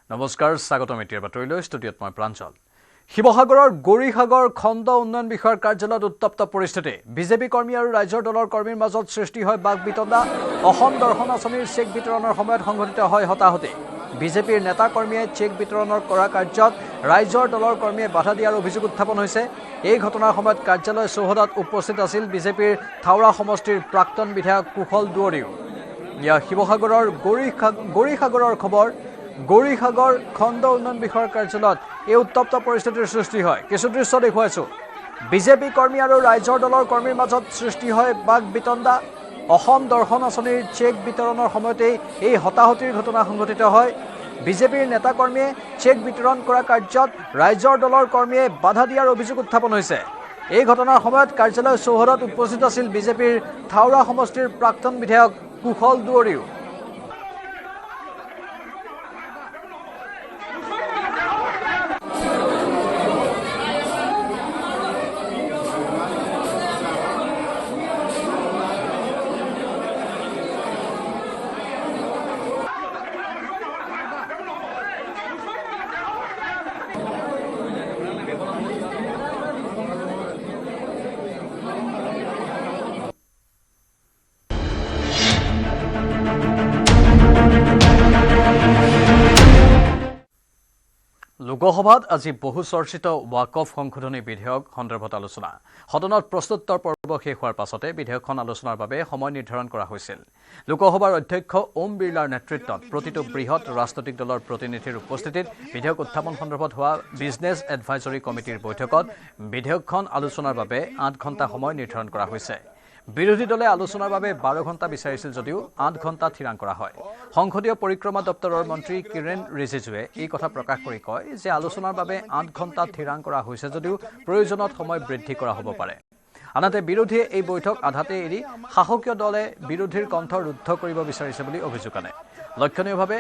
নমস্কাৰ স্বাগতম এতিয়াৰ বাতৰিলৈ ষ্টুডিঅ'ত মই প্ৰাঞ্জল শিৱসাগৰৰ গৌৰীসাগৰ খণ্ড উন্নয়ন বিষয়ৰ কাৰ্যালয়ত উত্তপ্ত পৰিস্থিতি বিজেপি কৰ্মী আৰু ৰাজ্যৰ দলৰ কৰ্মীৰ মাজত সৃষ্টি হয় বাক বিতণ্ডা অসম দৰ্শন আঁচনিৰ চেক বিতৰণৰ সময়ত সংঘটিত হয় হতাহতি বিজেপিৰ নেতা কৰ্মীয়ে চেক বিতৰণৰ কৰা কাৰ্যত ৰাজ্যৰ দলৰ কৰ্মীয়ে বাধা দিয়াৰ অভিযোগ উত্থাপন হৈছে এই ঘটনাৰ সময়ত কাৰ্যালয় চৌহদত উপস্থিত আছিল বিজেপিৰ থাওৰা সমষ্টিৰ প্ৰাক্তন বিধায়ক কুশল দুৱৰীও শিৱসাগৰৰ গৌৰীসাগৰৰ খবৰ গৌৰীসাগৰ খণ্ড উন্নয়ন বিষয়ৰ কাৰ্যালয়ত এই উত্তপ্ত পৰিস্থিতিৰ সৃষ্টি হয় কিছু দৃশ্য দেখুৱাইছো বিজেপি কৰ্মী আৰু ৰাজ্যৰ দলৰ কৰ্মীৰ মাজত সৃষ্টি হয় বাক বিতণ্ডা অসম দৰ্শন আঁচনিৰ চেক বিতৰণৰ সময়তেই এই হতাহতিৰ ঘটনা সংঘটিত হয় বিজেপিৰ নেতা কৰ্মীয়ে চেক বিতৰণ কৰা কাৰ্যত ৰাজ্যৰ দলৰ কৰ্মীয়ে বাধা দিয়াৰ অভিযোগ উত্থাপন হৈছে এই ঘটনাৰ সময়ত কাৰ্যালয় চৌহদত উপস্থিত আছিল বিজেপিৰ থাওৰা সমষ্টিৰ প্ৰাক্তন বিধায়ক কুশল দুৱৰীও লোকসভাত আজি বহু চৰ্চিত ৱাকফ সংশোধনী বিধেয়ক সন্দৰ্ভত আলোচনা সদনত প্ৰশ্নোত্তৰ পৰ্ব শেষ হোৱাৰ পাছতে বিধেয়কখন আলোচনাৰ বাবে সময় নিৰ্ধাৰণ কৰা হৈছিল লোকসভাৰ অধ্যক্ষ ওম বিৰলাৰ নেতৃত্বত প্ৰতিটো বৃহৎ ৰাজনৈতিক দলৰ প্ৰতিনিধিৰ উপস্থিতিত বিধেয়ক উত্থাপন সন্দৰ্ভত হোৱা বিজনেছ এডভাইজৰী কমিটিৰ বৈঠকত বিধেয়কখন আলোচনাৰ বাবে 8 ঘণ্টা সময় নিৰ্ধাৰণ কৰা হৈছে বিৰোধী দলে আলোচনাৰ বাবে 12 ঘণ্টা বিচাৰিছিল যদিও 8 ঘণ্টা থিৰাং কৰা হয় সংসদীয় পৰিক্ৰমা দপ্তৰৰ মন্ত্ৰী কিৰেণ ৰিজিজুৱে এই কথা প্ৰকাশ কৰি কয় যে আলোচনাৰ বাবে 8 ঘণ্টা থিৰাং কৰা হৈছে যদিও প্ৰয়োজনত সময় বৃদ্ধি কৰা হ'ব পাৰে আনহাতে বিৰোধীয়ে এই বৈঠক আধাতে এৰি শাসকীয় দলে বিৰোধীৰ কণ্ঠ ৰুদ্ধ কৰিব বিচাৰিছে বুলি অভিযোগ আনে লক্ষণীয়ভাৱে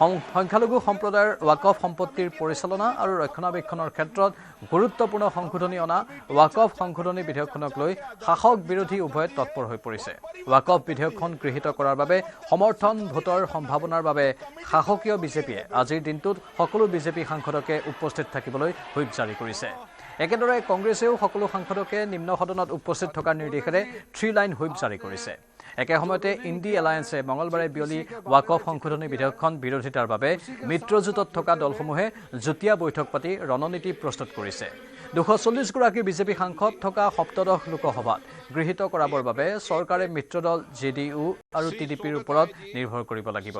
সংখ্যালঘু সম্প্ৰদায়ৰ ৱাকফ সম্পত্তিৰ পৰিচালনা আৰু ৰক্ষণাবেক্ষণৰ ক্ষেত্ৰত গুৰুত্বপূৰ্ণ সংশোধনী অনা ৱাকফ সংশোধনী বিধেয়কখনক লৈ শাসক বিৰোধী উভয়ে তৎপৰ হৈ পৰিছে ৱাকফ বিধেয়কখন গৃহীত কৰাৰ বাবে সমৰ্থন ভোটৰ সম্ভাৱনাৰ বাবে শাসকীয় বিজেপিয়ে আজিৰ দিনটোত সকলো বিজেপি সাংসদকে উপস্থিত থাকিবলৈ হুইপ জাৰি কৰিছে একেদৰে কংগ্ৰেছেও সকলো সাংসদকে নিম্ন সদনত উপস্থিত থকাৰ নিৰ্দেশেৰে 3 লাইন হুইপ জাৰি কৰিছে একে সময়তে ইণ্ডি এলায়েন্সে মঙলবাৰে বিয়লি ৱাকফ সংশোধনী বিধেয়কখন বিৰোধিতাৰ বাবে মিত্ৰজোঁটত থকা দলসমূহে যুটীয়া বৈঠক পাতি ৰণনীতি প্ৰস্তুত কৰিছে 240 গৰাকী বিজেপি সাংসদ থকা সপ্তদশ লোকসভাত গৃহীত কৰাবৰ বাবে চৰকাৰে মিত্ৰদল জেডিইউ আৰু টিডিপিৰ ওপৰত নিৰ্ভৰ কৰিব লাগিব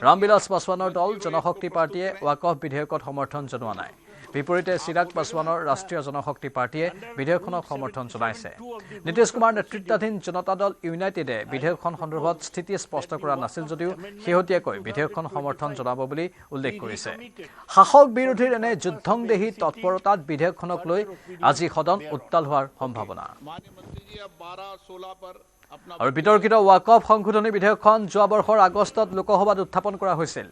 ৰামবিলাস পাছৱানৰ দল জনশক্তি পাৰ্টিয়ে ৱাকফ বিধেয়কত সমৰ্থন জনোৱা নাই বিপৰীতে চিৰাগ পাছৱানৰ ৰাষ্ট্ৰীয় জনশক্তি পাৰ্টিয়ে বিধেয়কখনক সমৰ্থন জনাইছে নীতিশ কুমাৰ নেতৃত্বাধীন জনতা দল ইউনাইটেডে বিধেয়কখন সন্দৰ্ভত স্থিতি স্পষ্ট কৰা নাছিল যদিও শেহতীয়াকৈ বিধেয়কখন সমৰ্থন জনাব বুলি উল্লেখ কৰিছে শাসক বিৰোধীৰ এনে যুদ্ধংদেহী তৎপৰতাত বিধেয়কখনক লৈ আজি সদন উত্তাল হোৱাৰ সম্ভাৱনা আৰু বিতৰ্কিত ৱাকফ সংশোধনী বিধেয়কখন যোৱা বৰ্ষৰ আগষ্টত লোকসভাত উত্থাপন কৰা হৈছিল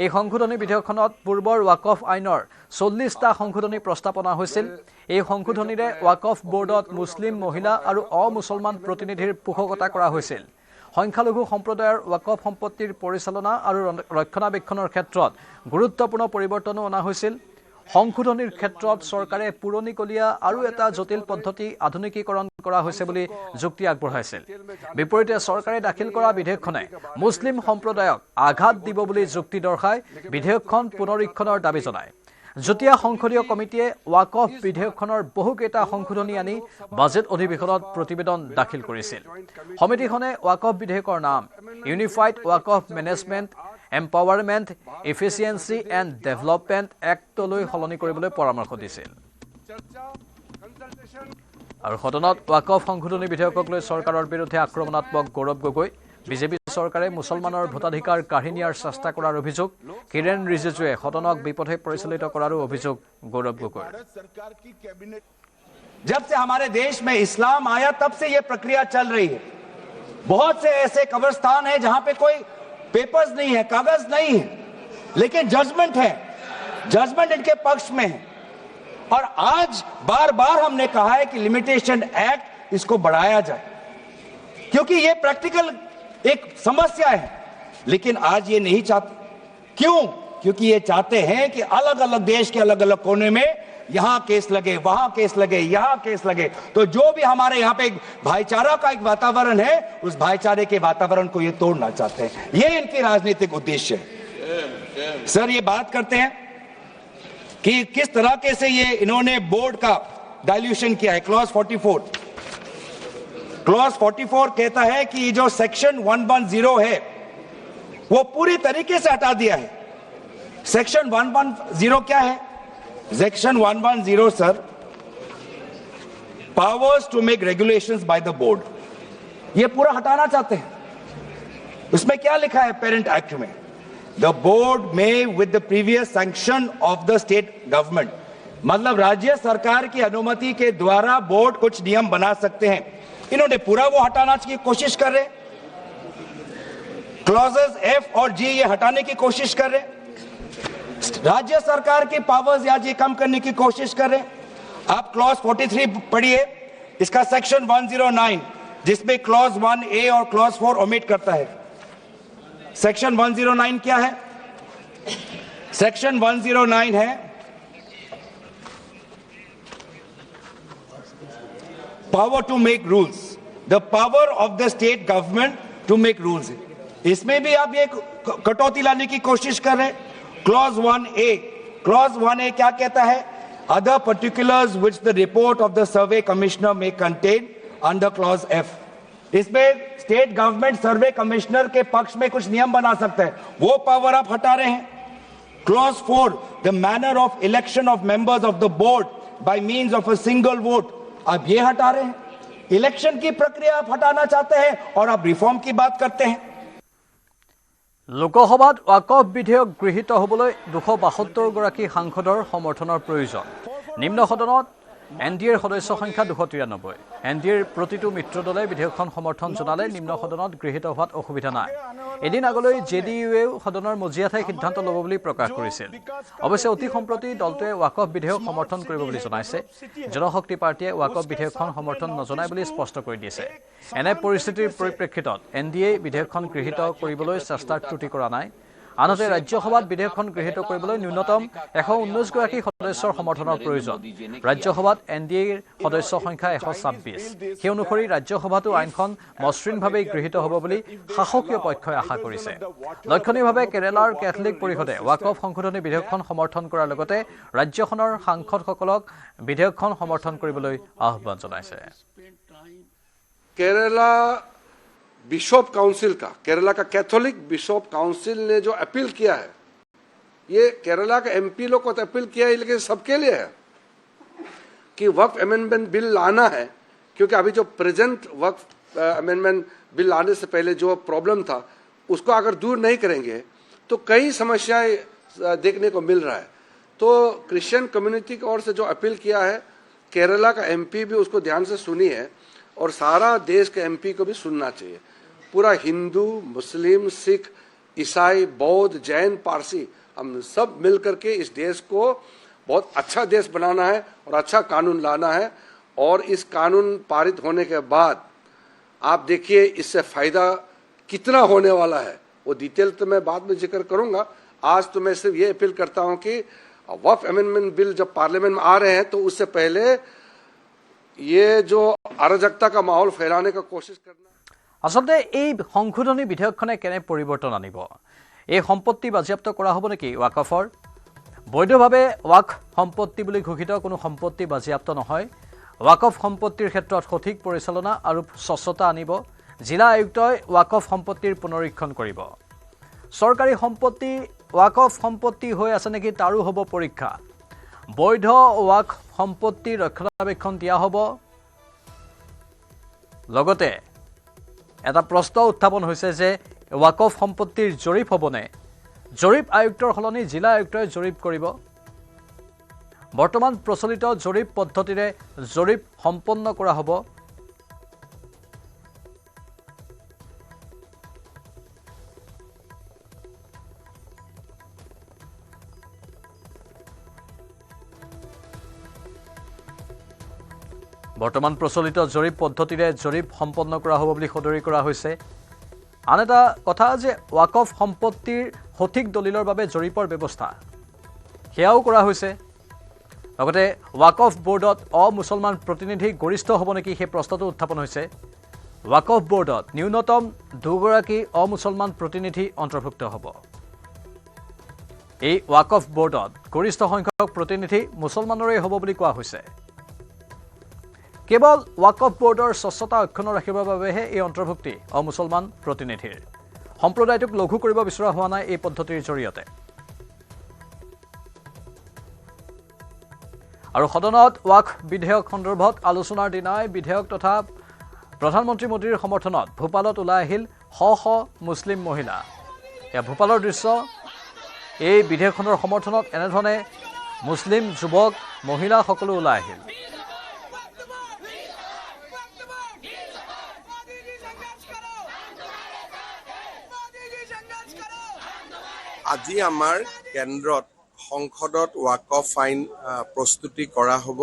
এই সংশোধনী বিধেয়কখনত পূৰ্বৰ ৱাকফ আইনৰ 40টা সংশোধনী প্ৰস্তাৱনা হৈছিল এই সংশোধনীৰে ৱাকফ বোৰ্ডত মুছলিম মহিলা আৰু অমুছলমান প্ৰতিনিধিৰ পোষকতা কৰা হৈছিল সংখ্যালঘু সম্প্ৰদায়ৰ ৱাকফ সম্পত্তিৰ পৰিচালনা আৰু ৰক্ষণাবেক্ষণৰ ক্ষেত্ৰত গুৰুত্বপূৰ্ণ পৰিৱৰ্তনো অনা হৈছিল সংশোধনীৰ ক্ষেত্ৰত চৰকাৰে পুৰণিকলীয়া আৰু এটা জটিল পদ্ধতি আধুনিকীকৰণ কৰা হৈছে বুলি যুক্তি আগবঢ়াইছিল বিপৰীতে চৰকাৰে দাখিল কৰা বিধেয়কখনে মুছলিম সম্প্ৰদায়ক আঘাত দিব বুলি যুক্তি দৰ্শাই বিধেয়কখন পুনৰীক্ষণৰ দাবী জনায় যুটীয়া সংসদীয় কমিটিয়ে ৱাকফ বিধেয়কখনৰ বহুকেইটা সংশোধনী আনি বাজেট অধিৱেশনত প্ৰতিবেদন দাখিল কৰিছিল সমিতিখনে ৱাকফ বিধেয়কৰ নাম unified Waqf management empowerment efficiency and development এক্টলৈ সলনি কৰিবলৈ পৰামৰ্শ দিছিল আৰু সদনত ৱাকফ সংশোধনী বিধেয়কক লৈ চৰকাৰৰ বিৰুদ্ধে আক্ৰমণাত্মক গৌৰৱ গগৈ বিজেপি চৰকাৰে মুছলমানৰ ভোটাধিকাৰ কাঢ়ি নিয়াৰ চেষ্টা কৰাৰ অভিযোগ কিৰেণ ৰিজিজুৱে সদনক বিপথে পৰিচালিত কৰাৰো অভিযোগ গৌৰৱ গগৈ जब से हमारे देश में इस्लाम आया तब से ये प्रक्रिया चल रही है बहुत से ऐसे कब्रिस्तान हैं जहां पे कोई पेपर्स नहीं है कागज नहीं है लेकिन जजमेंट है जजमेंट इनके पक्ष में है और आज बार बार हमने कहा है कि लिमिटेशन एक्ट इसको बढ़ाया जाए क्योंकि ये प्रैक्टिकल एक समस्या है लेकिन आज ये नहीं चाहते क्यों क्योंकि ये चाहते हैं कि अलग अलग देश के अलग अलग कोने में यहां केस लगे, वहां केस लगे, यहां केस लगे। तो जो भी हमारे यहां पे एक भाईचारा का एक वातावरण है, उस भाईचारे के वातावरण को ये तोड़ना चाहते हैं। ये इनकी राजनीतिक उद्देश्य है। सर, ये बात करते हैं कि किस तरीके से ये इन्होंने बोर्ड का डाइल्यूशन किया है। क्लॉज 44 कहता है कि जो सेक्शन 110 है वो पूरी तरीके से हटा दिया है। सेक्शन 110 क्या है? Section 110 sir, powers to make regulations by the board, ये पूरा हटाना चाहते हैं। उसमें क्या लिखा है पेरेंट एक्ट में? द बोर्ड में with the previous sanction of the state government, मतलब राज्य सरकार की अनुमति के द्वारा बोर्ड कुछ नियम बना सकते हैं। इन्होंने पूरा वो हटाना की कोशिश कर रहे, क्लॉजेस F और G ये हटाने की कोशिश कर रहे, राज्य सरकार की पावर्स या जी कम करने की कोशिश कर रहे। आप क्लॉज 43 पढ़िए, इसका सेक्शन 109 जिसमें क्लॉज 1A और क्लॉज 4 ओमिट करता है। सेक्शन 109 क्या है? सेक्शन 109 है power to make rules, the power of the state government to make rules. इसमें भी आप ये कटौती लाने की कोशिश कर रहे हैं। क्लॉज 1A क्या कहता है? Other particulars which the report of the survey commissioner में कंटेन अंडर क्लॉज F। इसमें स्टेट गवर्नमेंट सर्वे कमिश्नर के पक्ष में कुछ नियम बना सकते हैं, वो पावर आप हटा रहे हैं। Clause 4, the manner of election of members of the board by means of a single vote, आप ये हटा रहे हैं। इलेक्शन की प्रक्रिया आप हटाना चाहते हैं और आप रिफॉर्म की बात करते हैं। লোকসভাত ৱাকফ বিধেয়ক গৃহীত হ'বলৈ 272 গৰাকী সাংসদৰ সমৰ্থনৰ প্ৰয়োজন। নিম্ন সদনত NDAৰ সদস্য সংখ্যা 293। NDAৰ প্ৰতিটো মিত্ৰ দলে বিধেয়কখন সমৰ্থন জনালে নিম্ন সদনত গৃহীত হোৱাত অসুবিধা নাই। এদিন আগলৈ JDU-য়েও সদনৰ মজিয়াঠাই সিদ্ধান্ত ল'ব বুলি প্ৰকাশ কৰিছিল। অৱশ্যে অতি সম্প্ৰতি দলটোৱে ৱাকফ বিধেয়ক সমৰ্থন কৰিব বুলি জনাইছে। জনশক্তি পাৰ্টিয়ে ৱাকফ বিধেয়কখন সমৰ্থন নজনায় বুলি স্পষ্ট কৰি দিছে। এনে পৰিস্থিতিৰ পৰিপ্ৰেক্ষিতত NDA বিধেয়কখন গৃহীত কৰিবলৈ চেষ্টাৰ ত্ৰুটি কৰা নাই। আনহাতে ৰাজ্যসভাত বিধেয়কখন গৃহীত কৰিবলৈ ন্যূনতম 119 গৰাকী সদস্যৰ সমৰ্থনৰ প্ৰয়োজন। ৰাজ্যসভাত NDAৰ সদস্য সংখ্যা 126। সেই অনুসৰি ৰাজ্যসভাতো আইনখন মসৃণভাৱে গৃহীত হ'ব বুলি শাসকীয় পক্ষই আশা কৰিছে। লক্ষণীয়ভাৱে কেৰালাৰ কেথলিক পৰিষদে ৱাকফ সংশোধনী বিধেয়কখন সমৰ্থন কৰাৰ লগতে ৰাজ্যখনৰ সাংসদসকলক বিধেয়কখন সমৰ্থন কৰিবলৈ আহ্বান জনাইছে। केरला बिशप काउंसिल का, केरला का कैथोलिक बिशप काउंसिल ने जो अपील किया है, ये केरला के MP लोग को तो अपील किया है, लेकिन सबके लिए है कि वक्फ अमेंडमेंट बिल लाना है। क्योंकि अभी जो प्रेजेंट वक्फ अमेंडमेंट बिल लाने से पहले जो प्रॉब्लम था उसको अगर दूर नहीं करेंगे तो कई समस्याएं देखने को मिल रहा है। तो क्रिश्चियन कम्युनिटी की ओर से जो अपील किया है, केरला का MP भी उसको ध्यान से सुनी है और सारा देश के MP को भी सुनना चाहिए। पूरा हिंदू, मुस्लिम, सिख, ईसाई, बौद्ध, जैन, पारसी, हम सब मिल करके इस देश को बहुत अच्छा देश बनाना है और अच्छा कानून लाना है। और इस कानून पारित होने के बाद आप देखिए इससे फायदा कितना होने वाला है, वो डिटेल तो मैं बाद में जिक्र करूंगा। आज तो मैं सिर्फ ये अपील करता हूं कि वक्फ अमेंडमेंट बिल जब पार्लियामेंट में आ रहे हैं तो उससे पहले ये जो अराजकता का माहौल फैलाने का कोशिश करना। আচলতে এই সংশোধনী বিধেয়কখনে কেনে পৰিৱৰ্তন আনিব? এই সম্পত্তি বাজেয়াপ্ত কৰা হ'ব নেকি ৱাকফৰ? বৈধভাৱে ৱাকফ সম্পত্তি বুলি ঘোষিত কোনো সম্পত্তি বাজেয়াপ্ত নহয়। ৱাকফ সম্পত্তিৰ ক্ষেত্ৰত সঠিক পৰিচালনা আৰু স্বচ্ছতা আনিব। জিলা আয়ুক্তই ৱাকফ সম্পত্তিৰ পুনৰীক্ষণ কৰিব। চৰকাৰী সম্পত্তি ৱাকফ সম্পত্তি হৈ আছে নেকি তাৰো হ'ব পৰীক্ষা। বৈধ ৱাকফ সম্পত্তি ৰক্ষণাবেক্ষণ দিয়া হ'ব। লগতে এটা প্ৰশ্ন উত্থাপন হৈছে যে ৱাকফ সম্পত্তিৰ জৰীপ হ'বনে? জৰীপ আয়ুক্তৰ সলনি জিলা আয়ুক্তই জৰীপ কৰিব। বৰ্তমান প্ৰচলিত জৰীপ পদ্ধতিৰে জৰীপ সম্পন্ন কৰা হ'ব। বৰ্তমান প্ৰচলিত জৰীপ পদ্ধতিৰে জৰীপ সম্পন্ন কৰা হ'ব বুলি সদৰি কৰা হৈছে। আন এটা কথা যে ৱাকফ সম্পত্তিৰ সঠিক দলিলৰ বাবে জৰীপৰ ব্যৱস্থা সেয়াও কৰা হৈছে লগতে ৱাকফ বোৰ্ডত অমুছলমান প্ৰতিনিধি গৰিষ্ঠ হ'ব নেকি সেই প্ৰশ্নটো উত্থাপন হৈছে ৱাকফ বোৰ্ডত ন্যূনতম 2 গৰাকী অমুছলমান প্ৰতিনিধি অন্তৰ্ভুক্ত হ'ব এই ৱাকফ বোৰ্ডত গৰিষ্ঠ সংখ্যক প্ৰতিনিধি মুছলমানৰে হ'ব বুলি কোৱা হৈছে কেৱল ৱাকফ বোৰ্ডৰ স্বচ্ছতা অক্ষুণ্ণ ৰাখিবৰ বাবেহে এই অন্তৰ্ভুক্তি অমুছলমান প্ৰতিনিধিৰ সম্প্ৰদায়টোক লঘু কৰিব বিচৰা হোৱা নাই এই পদ্ধতিৰ জৰিয়তে আৰু সদনত ৱাকফ বিধেয়ক সন্দৰ্ভত আলোচনাৰ দিনাই বিধেয়ক তথা প্ৰধানমন্ত্ৰী মোদীৰ সমৰ্থনত ভূপালত ওলাই আহিল শ মুছলিম মহিলা এয়া ভূপালৰ দৃশ্য এই বিধেয়কখনৰ সমৰ্থনত এনেধৰণে মুছলিম যুৱক মহিলা সকলো ওলাই আহিল আজি আমাৰ কেন্দ্ৰত সংসদত ৱাকফ আইন প্ৰস্তুতি কৰা হ'ব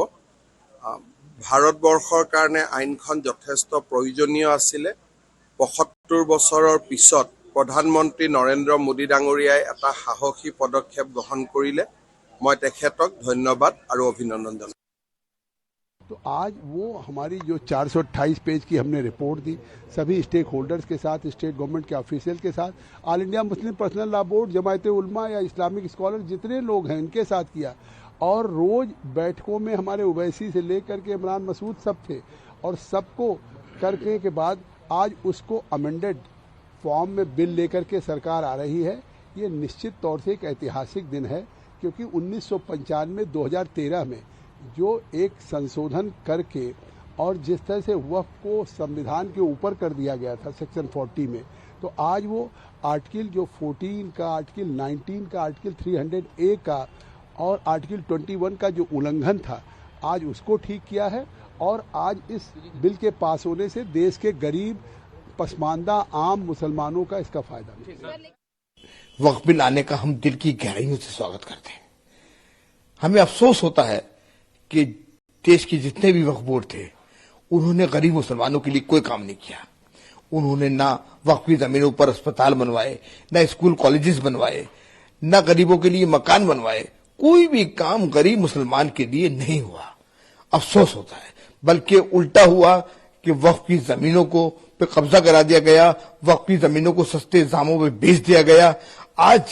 ভাৰতবৰ্ষৰ কাৰণে আইনখন যথেষ্ট প্ৰয়োজনীয় আছিলে ৭৫ বছৰৰ পিছত প্ৰধানমন্ত্ৰী নৰেন্দ্ৰ মোদী ডাঙৰীয়াই এটা সাহসী পদক্ষেপ গ্ৰহণ কৰিলে মই তেখেতক ধন্যবাদ আৰু অভিনন্দন জনাইছোঁ तो आज वो हमारी जो 428 पेज की हमने रिपोर्ट दी सभी स्टेक होल्डर्स के साथ स्टेट गवर्नमेंट के ऑफिशियल के साथ all India Muslim personal law board Jamiat Ulama या इस्लामिक स्कॉलर जितने लोग हैं इनके साथ किया और रोज बैठकों में हमारे ओवैसी से लेकर के इमरान मसूद सब थे और सबको करने के बाद आज उसको अमेंडेड फॉर्म में बिल लेकर के सरकार आ रही है ये निश्चित तौर से एक ऐतिहासिक दिन है क्योंकि 1995 2013 में जो एक संशोधन करके और जिस तरह से वक्फ को संविधान के ऊपर कर दिया गया था सेक्शन 40 में तो आज वो आर्टिकल जो 14 का आर्टिकल 19 का आर्टिकल 300A का और आर्टिकल 21 का जो उल्लंघन था आज उसको ठीक किया है और आज इस बिल के पास होने से देश के गरीब पसमानदा आम मुसलमानों का इसका फायदा मिलेगा वक्फ बिल आने का हम दिल की गहराइयों से स्वागत करते हैं हमें अफसोस होता है कि देश के जितने भी वक्फ बोर्ड थे उन्होंने गरीब मुसलमानों के लिए कोई काम नहीं किया उन्होंने ना वक्फ की जमीनों पर अस्पताल बनवाए ना स्कूल कॉलेजेस बनवाए ना गरीबों के लिए मकान बनवाए कोई भी काम गरीब मुसलमान के लिए नहीं हुआ अफसोस होता है बल्कि उल्टा हुआ कि वक्फ की जमीनों को पे कब्जा करा दिया गया वक्फ की जमीनों को सस्ते दामों में बेच दिया गया आज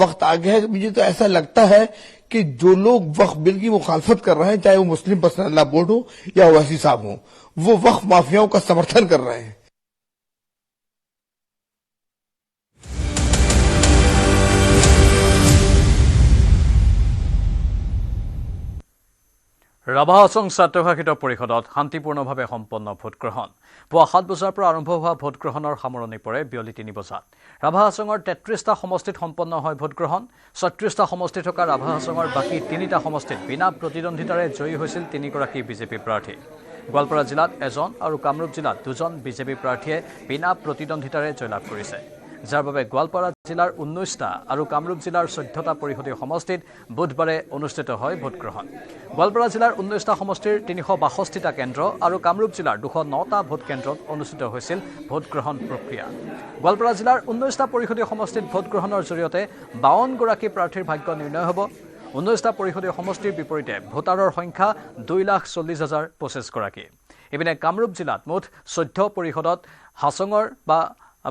वक्त आ गया है मुझे तो ऐसा लगता है कि जो लोग वक्फ बिल की मुखालफत कर रहे हैं चाहे वो मुस्लिम पर्सनल लॉ बोर्ड हो या ओवैसी साहब हो वो वक्फ माफियाओं का समर्थन कर रहे हैं ৰাভা হাছং স্বায়ত্তশাসিত পৰিষদত শান্তিপূৰ্ণভাৱে সম্পন্ন ভোটগ্ৰহণ পুৱা 7 বজাৰ পৰা আৰম্ভ হোৱা ভোটগ্ৰহণৰ সামৰণি পৰে বিয়লি 3 বজাত ৰাভা হাছঙৰ 33টা সমষ্টিত সম্পন্ন হয় ভোটগ্ৰহণ 36টা সমষ্টি থকা ৰাভা হাছঙৰ বাকী 3টা সমষ্টিত বিনা প্ৰতিদ্বন্দ্বিতাৰে জয়ী হৈছিল 3 গৰাকী বিজেপি প্ৰাৰ্থী গোৱালপাৰা জিলাত এজন আৰু কামৰূপ জিলাত দুজন বিজেপি প্ৰাৰ্থীয়ে বিনা প্ৰতিদ্বন্দ্বিতাৰে জয়লাভ কৰিছে যাৰ বাবে গোৱালপাৰা জিলাৰ 19টা আৰু কামৰূপ জিলাৰ 14টা পৰিষদীয় সমষ্টিত বুধবাৰে অনুষ্ঠিত হয় ভোটগ্ৰহণ গোৱালপাৰা জিলাৰ 19টা সমষ্টিৰ 362টা কেন্দ্ৰ আৰু কামৰূপ জিলাৰ 209টা ভোট কেন্দ্ৰত অনুষ্ঠিত হৈছিল ভোটগ্ৰহণ প্ৰক্ৰিয়া গোৱালপাৰা জিলাৰ 19টা পৰিষদীয় সমষ্টিত ভোটগ্ৰহণৰ জৰিয়তে 52 গৰাকী প্ৰাৰ্থীৰ ভাগ্য নিৰ্ণয় হ'ব 19টা পৰিষদীয় সমষ্টিৰ বিপৰীতে ভোটাৰৰ সংখ্যা 2,40,025 গৰাকী ইপিনে কামৰূপ জিলাত মুঠ 14 পৰিষদত হাছঙৰ বা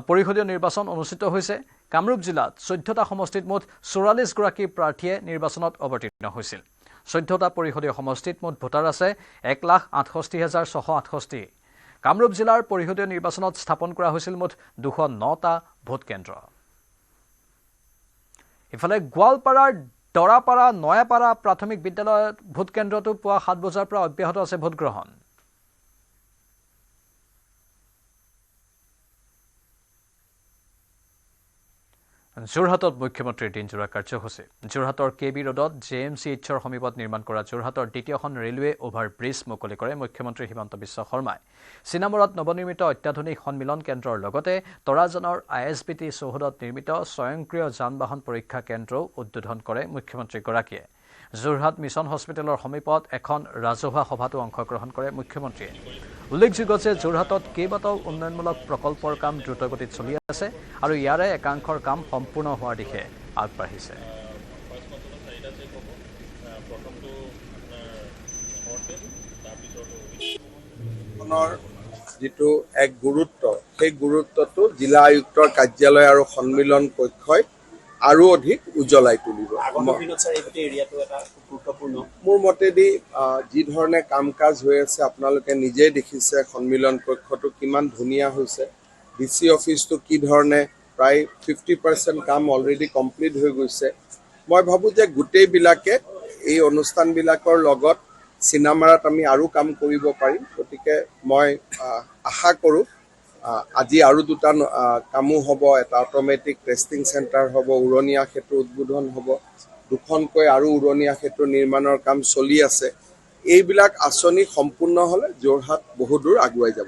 পৰিষদীয় নিৰ্বাচন অনুষ্ঠিত হৈছে কামৰূপ জিলাত 14টা সমষ্টিত মুঠ 44 গৰাকী প্ৰাৰ্থীয়ে নিৰ্বাচনত অৱতীৰ্ণ হৈছিল 14টা পৰিষদীয় সমষ্টিত মুঠ ভোটাৰ আছে 1,68,668 কামৰূপ জিলাৰ পৰিষদীয় নিৰ্বাচনত স্থাপন কৰা হৈছিল মুঠ 209টা ভোট কেন্দ্ৰ ইফালে গোৱালপাৰাৰ দৰাপাৰা নয়াপাৰা প্ৰাথমিক বিদ্যালয়ত ভোট কেন্দ্ৰটো পুৱা 7 বজাৰ পৰা অব্যাহত আছে ভোটগ্ৰহণ যোৰহাটত মুখ্যমন্ত্ৰীৰ দিনজোৰা কাৰ্যসূচী যোৰহাটৰ কেবি ৰোডত JMCHৰ সমীপত নিৰ্মাণ কৰা যোৰহাটৰ দ্বিতীয়খন ৰেলৱে অভাৰ ব্ৰিজ মুকলি কৰে মুখ্যমন্ত্ৰী হিমন্ত বিশ্ব শৰ্মাই সিনামৰত নৱনিৰ্মিত অত্যাধুনিক সন্মিলন কেন্দ্ৰৰ লগতে তৰাজানৰ ISBT চৌহদত নিৰ্মিত স্বয়ংক্ৰিয় যান বাহন পৰীক্ষা কেন্দ্ৰও উদ্বোধন কৰে মুখ্যমন্ত্ৰীগৰাকীয়ে যোৰহাট মিছন হস্পিটেলৰ সমীপত এখন ৰাজহুৱা সভাতো অংশগ্ৰহণ কৰে মুখ্যমন্ত্ৰীয়ে। উল্লেখযোগ্য যে যোৰহাটত কেইবাটাও উন্নয়নমূলক প্ৰকল্পৰ কাম দ্ৰুতগতিত চলি আছে আৰু ইয়াৰে একাংশৰ কাম সম্পূৰ্ণ হোৱাৰ দিশে আগবাঢ়িছে। যিটো এক গুৰুত্ব, সেই গুৰুত্বটো জিলা আয়ুক্তৰ কাৰ্যালয় আৰু সন্মিলন কক্ষই আৰু অধিক উজ্বলাই তুলিব। মোৰ মতেদি যি ধৰণে কাম কাজ হৈ আছে আপোনালোকে নিজেই দেখিছে, সন্মিলন কক্ষটো কিমান ধুনীয়া হৈছে, DC অফিচটো কি ধৰণে প্ৰায় 50% কাম অলৰেডি কমপ্লিট হৈ গৈছে। মই ভাবোঁ যে গোটেইবিলাকে এই অনুষ্ঠানবিলাকৰ লগত চিনেমাৰাত আমি আৰু কাম কৰিব পাৰিম। গতিকে মই আশা কৰোঁ আজি আৰু দুটা কামো হ'ব। এটা অট'মেটিক টেষ্টিং চেণ্টাৰ হ'ব, উৰণীয়া সেতু উদ্বোধন হ'ব, দুখনকৈ আৰু উৰণীয়া সেতু নিৰ্মাণৰ কাম চলি আছে। এইবিলাক আঁচনি সম্পূৰ্ণ হ'লে যোৰহাট বহুদূৰ আগুৱাই যাব।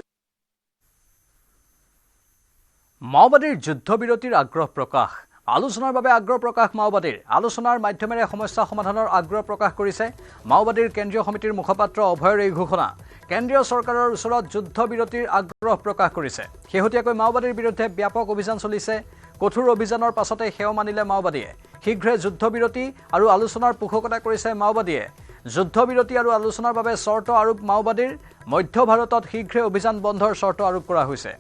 মাওবাদীৰ যুদ্ধবিৰতিৰ আগ্ৰহ প্ৰকাশ। আলোচনাৰ বাবে আগ্ৰহ প্ৰকাশ মাওবাদীৰ। আলোচনাৰ মাধ্যমেৰে সমস্যা সমাধানৰ আগ্ৰহ প্ৰকাশ কৰিছে মাওবাদীৰ কেন্দ্ৰীয় সমিতিৰ মুখপাত্ৰ অভয়ৰ এই ঘোষণা। কেন্দ্ৰীয় চৰকাৰৰ ওচৰত যুদ্ধবিৰতিৰ আগ্ৰহ প্ৰকাশ কৰিছে। শেহতীয়াকৈ মাওবাদীৰ বিৰুদ্ধে ব্যাপক অভিযান চলিছে। কঠোৰ অভিযানৰ পাছতে সেও মানিলে মাওবাদীয়ে। শীঘ্ৰে যুদ্ধবিৰতি আৰু আলোচনাৰ পোষকতা কৰিছে মাওবাদীয়ে। যুদ্ধবিৰতি আৰু আলোচনাৰ বাবে চৰ্ত আৰোপ মাওবাদীৰ। মধ্য ভাৰতত শীঘ্ৰে অভিযান বন্ধৰ চৰ্ত আৰোপ কৰা হৈছে।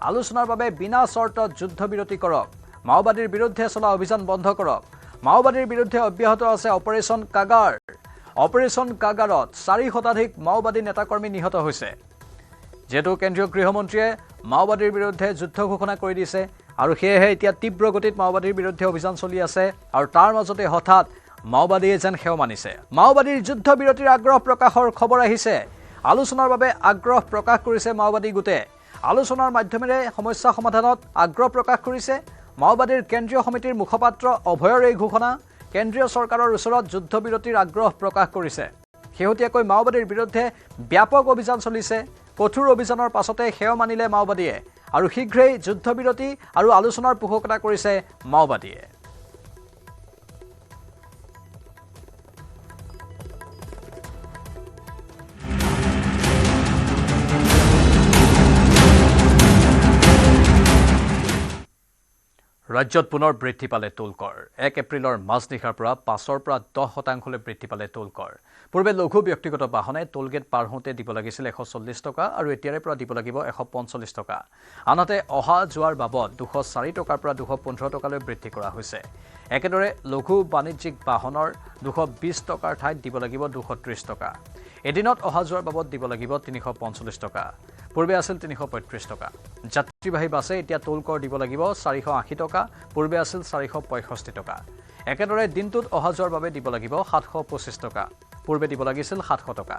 আলোচনাৰ বাবে বিনা চৰ্তত যুদ্ধবিৰতি কৰক। মাওবাদীৰ বিৰুদ্ধে চলা অভিযান বন্ধ কৰক। মাওবাদীৰ বিৰুদ্ধে অব্যাহত আছে অপাৰেশ্যন কাগাৰ। অপাৰেশ্যন কাগাৰত 4 শতাধিক মাওবাদী নেতাকৰ্মী নিহত হৈছে। যেহেতু কেন্দ্ৰীয় গৃহমন্ত্ৰীয়ে মাওবাদীৰ বিৰুদ্ধে যুদ্ধ ঘোষণা কৰি দিছে আৰু সেয়েহে এতিয়া তীব্ৰ গতিত মাওবাদীৰ বিৰুদ্ধে অভিযান চলি আছে আৰু তাৰ মাজতে হঠাৎ মাওবাদীয়ে যেন সেও মানিছে। মাওবাদীৰ যুদ্ধবিৰতিৰ আগ্ৰহ প্ৰকাশৰ খবৰ আহিছে। আলোচনাৰ বাবে আগ্ৰহ প্ৰকাশ কৰিছে মাওবাদী গোটে। আলোচনাৰ মাধ্যমেৰে সমস্যা সমাধানত আগ্ৰহ প্ৰকাশ কৰিছে মাওবাদীৰ কেন্দ্ৰীয় সমিতিৰ মুখপাত্ৰ অভয়ৰ এই ঘোষণা। কেন্দ্ৰীয় চৰকাৰৰ ওচৰত যুদ্ধবিৰতিৰ আগ্ৰহ প্ৰকাশ কৰিছে। শেহতীয়াকৈ মাওবাদীৰ বিৰুদ্ধে ব্যাপক অভিযান চলিছে। কঠোৰ অভিযানৰ পাছতে সেও মানিলে মাওবাদীয়ে আৰু শীঘ্ৰেই যুদ্ধবিৰতি আৰু আলোচনাৰ পোষকতা কৰিছে মাওবাদীয়ে। ৰাজ্যত পুনৰ বৃদ্ধি পালে টোল কৰ। 1 এপ্ৰিলৰ মাজনিশাৰ পৰা 5ৰ পৰা 10% বৃদ্ধি পালে টোল কৰ। পূৰ্বে লঘু ব্যক্তিগত বাহনে টোল গেট পাৰ হওঁতে দিব লাগিছিল 140 টকা আৰু এতিয়াৰে পৰা দিব লাগিব 145 টকা। আনহাতে অহা যোৱাৰ বাবদ 204 টকাৰ পৰা 215 টকালৈ বৃদ্ধি কৰা হৈছে। একেদৰে লঘু বাণিজ্যিক বাহনৰ 220 টকাৰ ঠাইত দিব লাগিব 230 টকা। এদিনত অহা যোৱাৰ বাবদ দিব লাগিব 345 টকা। পূৰ্বে আছিল 335 টকা। যাত্ৰীবাহী বাছে এতিয়া টোল কৰ দিব লাগিব 480 টকা। পূৰ্বে আছিল 465 টকা। একেদৰে দিনটোত অহা যোৱাৰ বাবে দিব লাগিব 725 টকা। পূৰ্বে দিব লাগিছিল 700 টকা।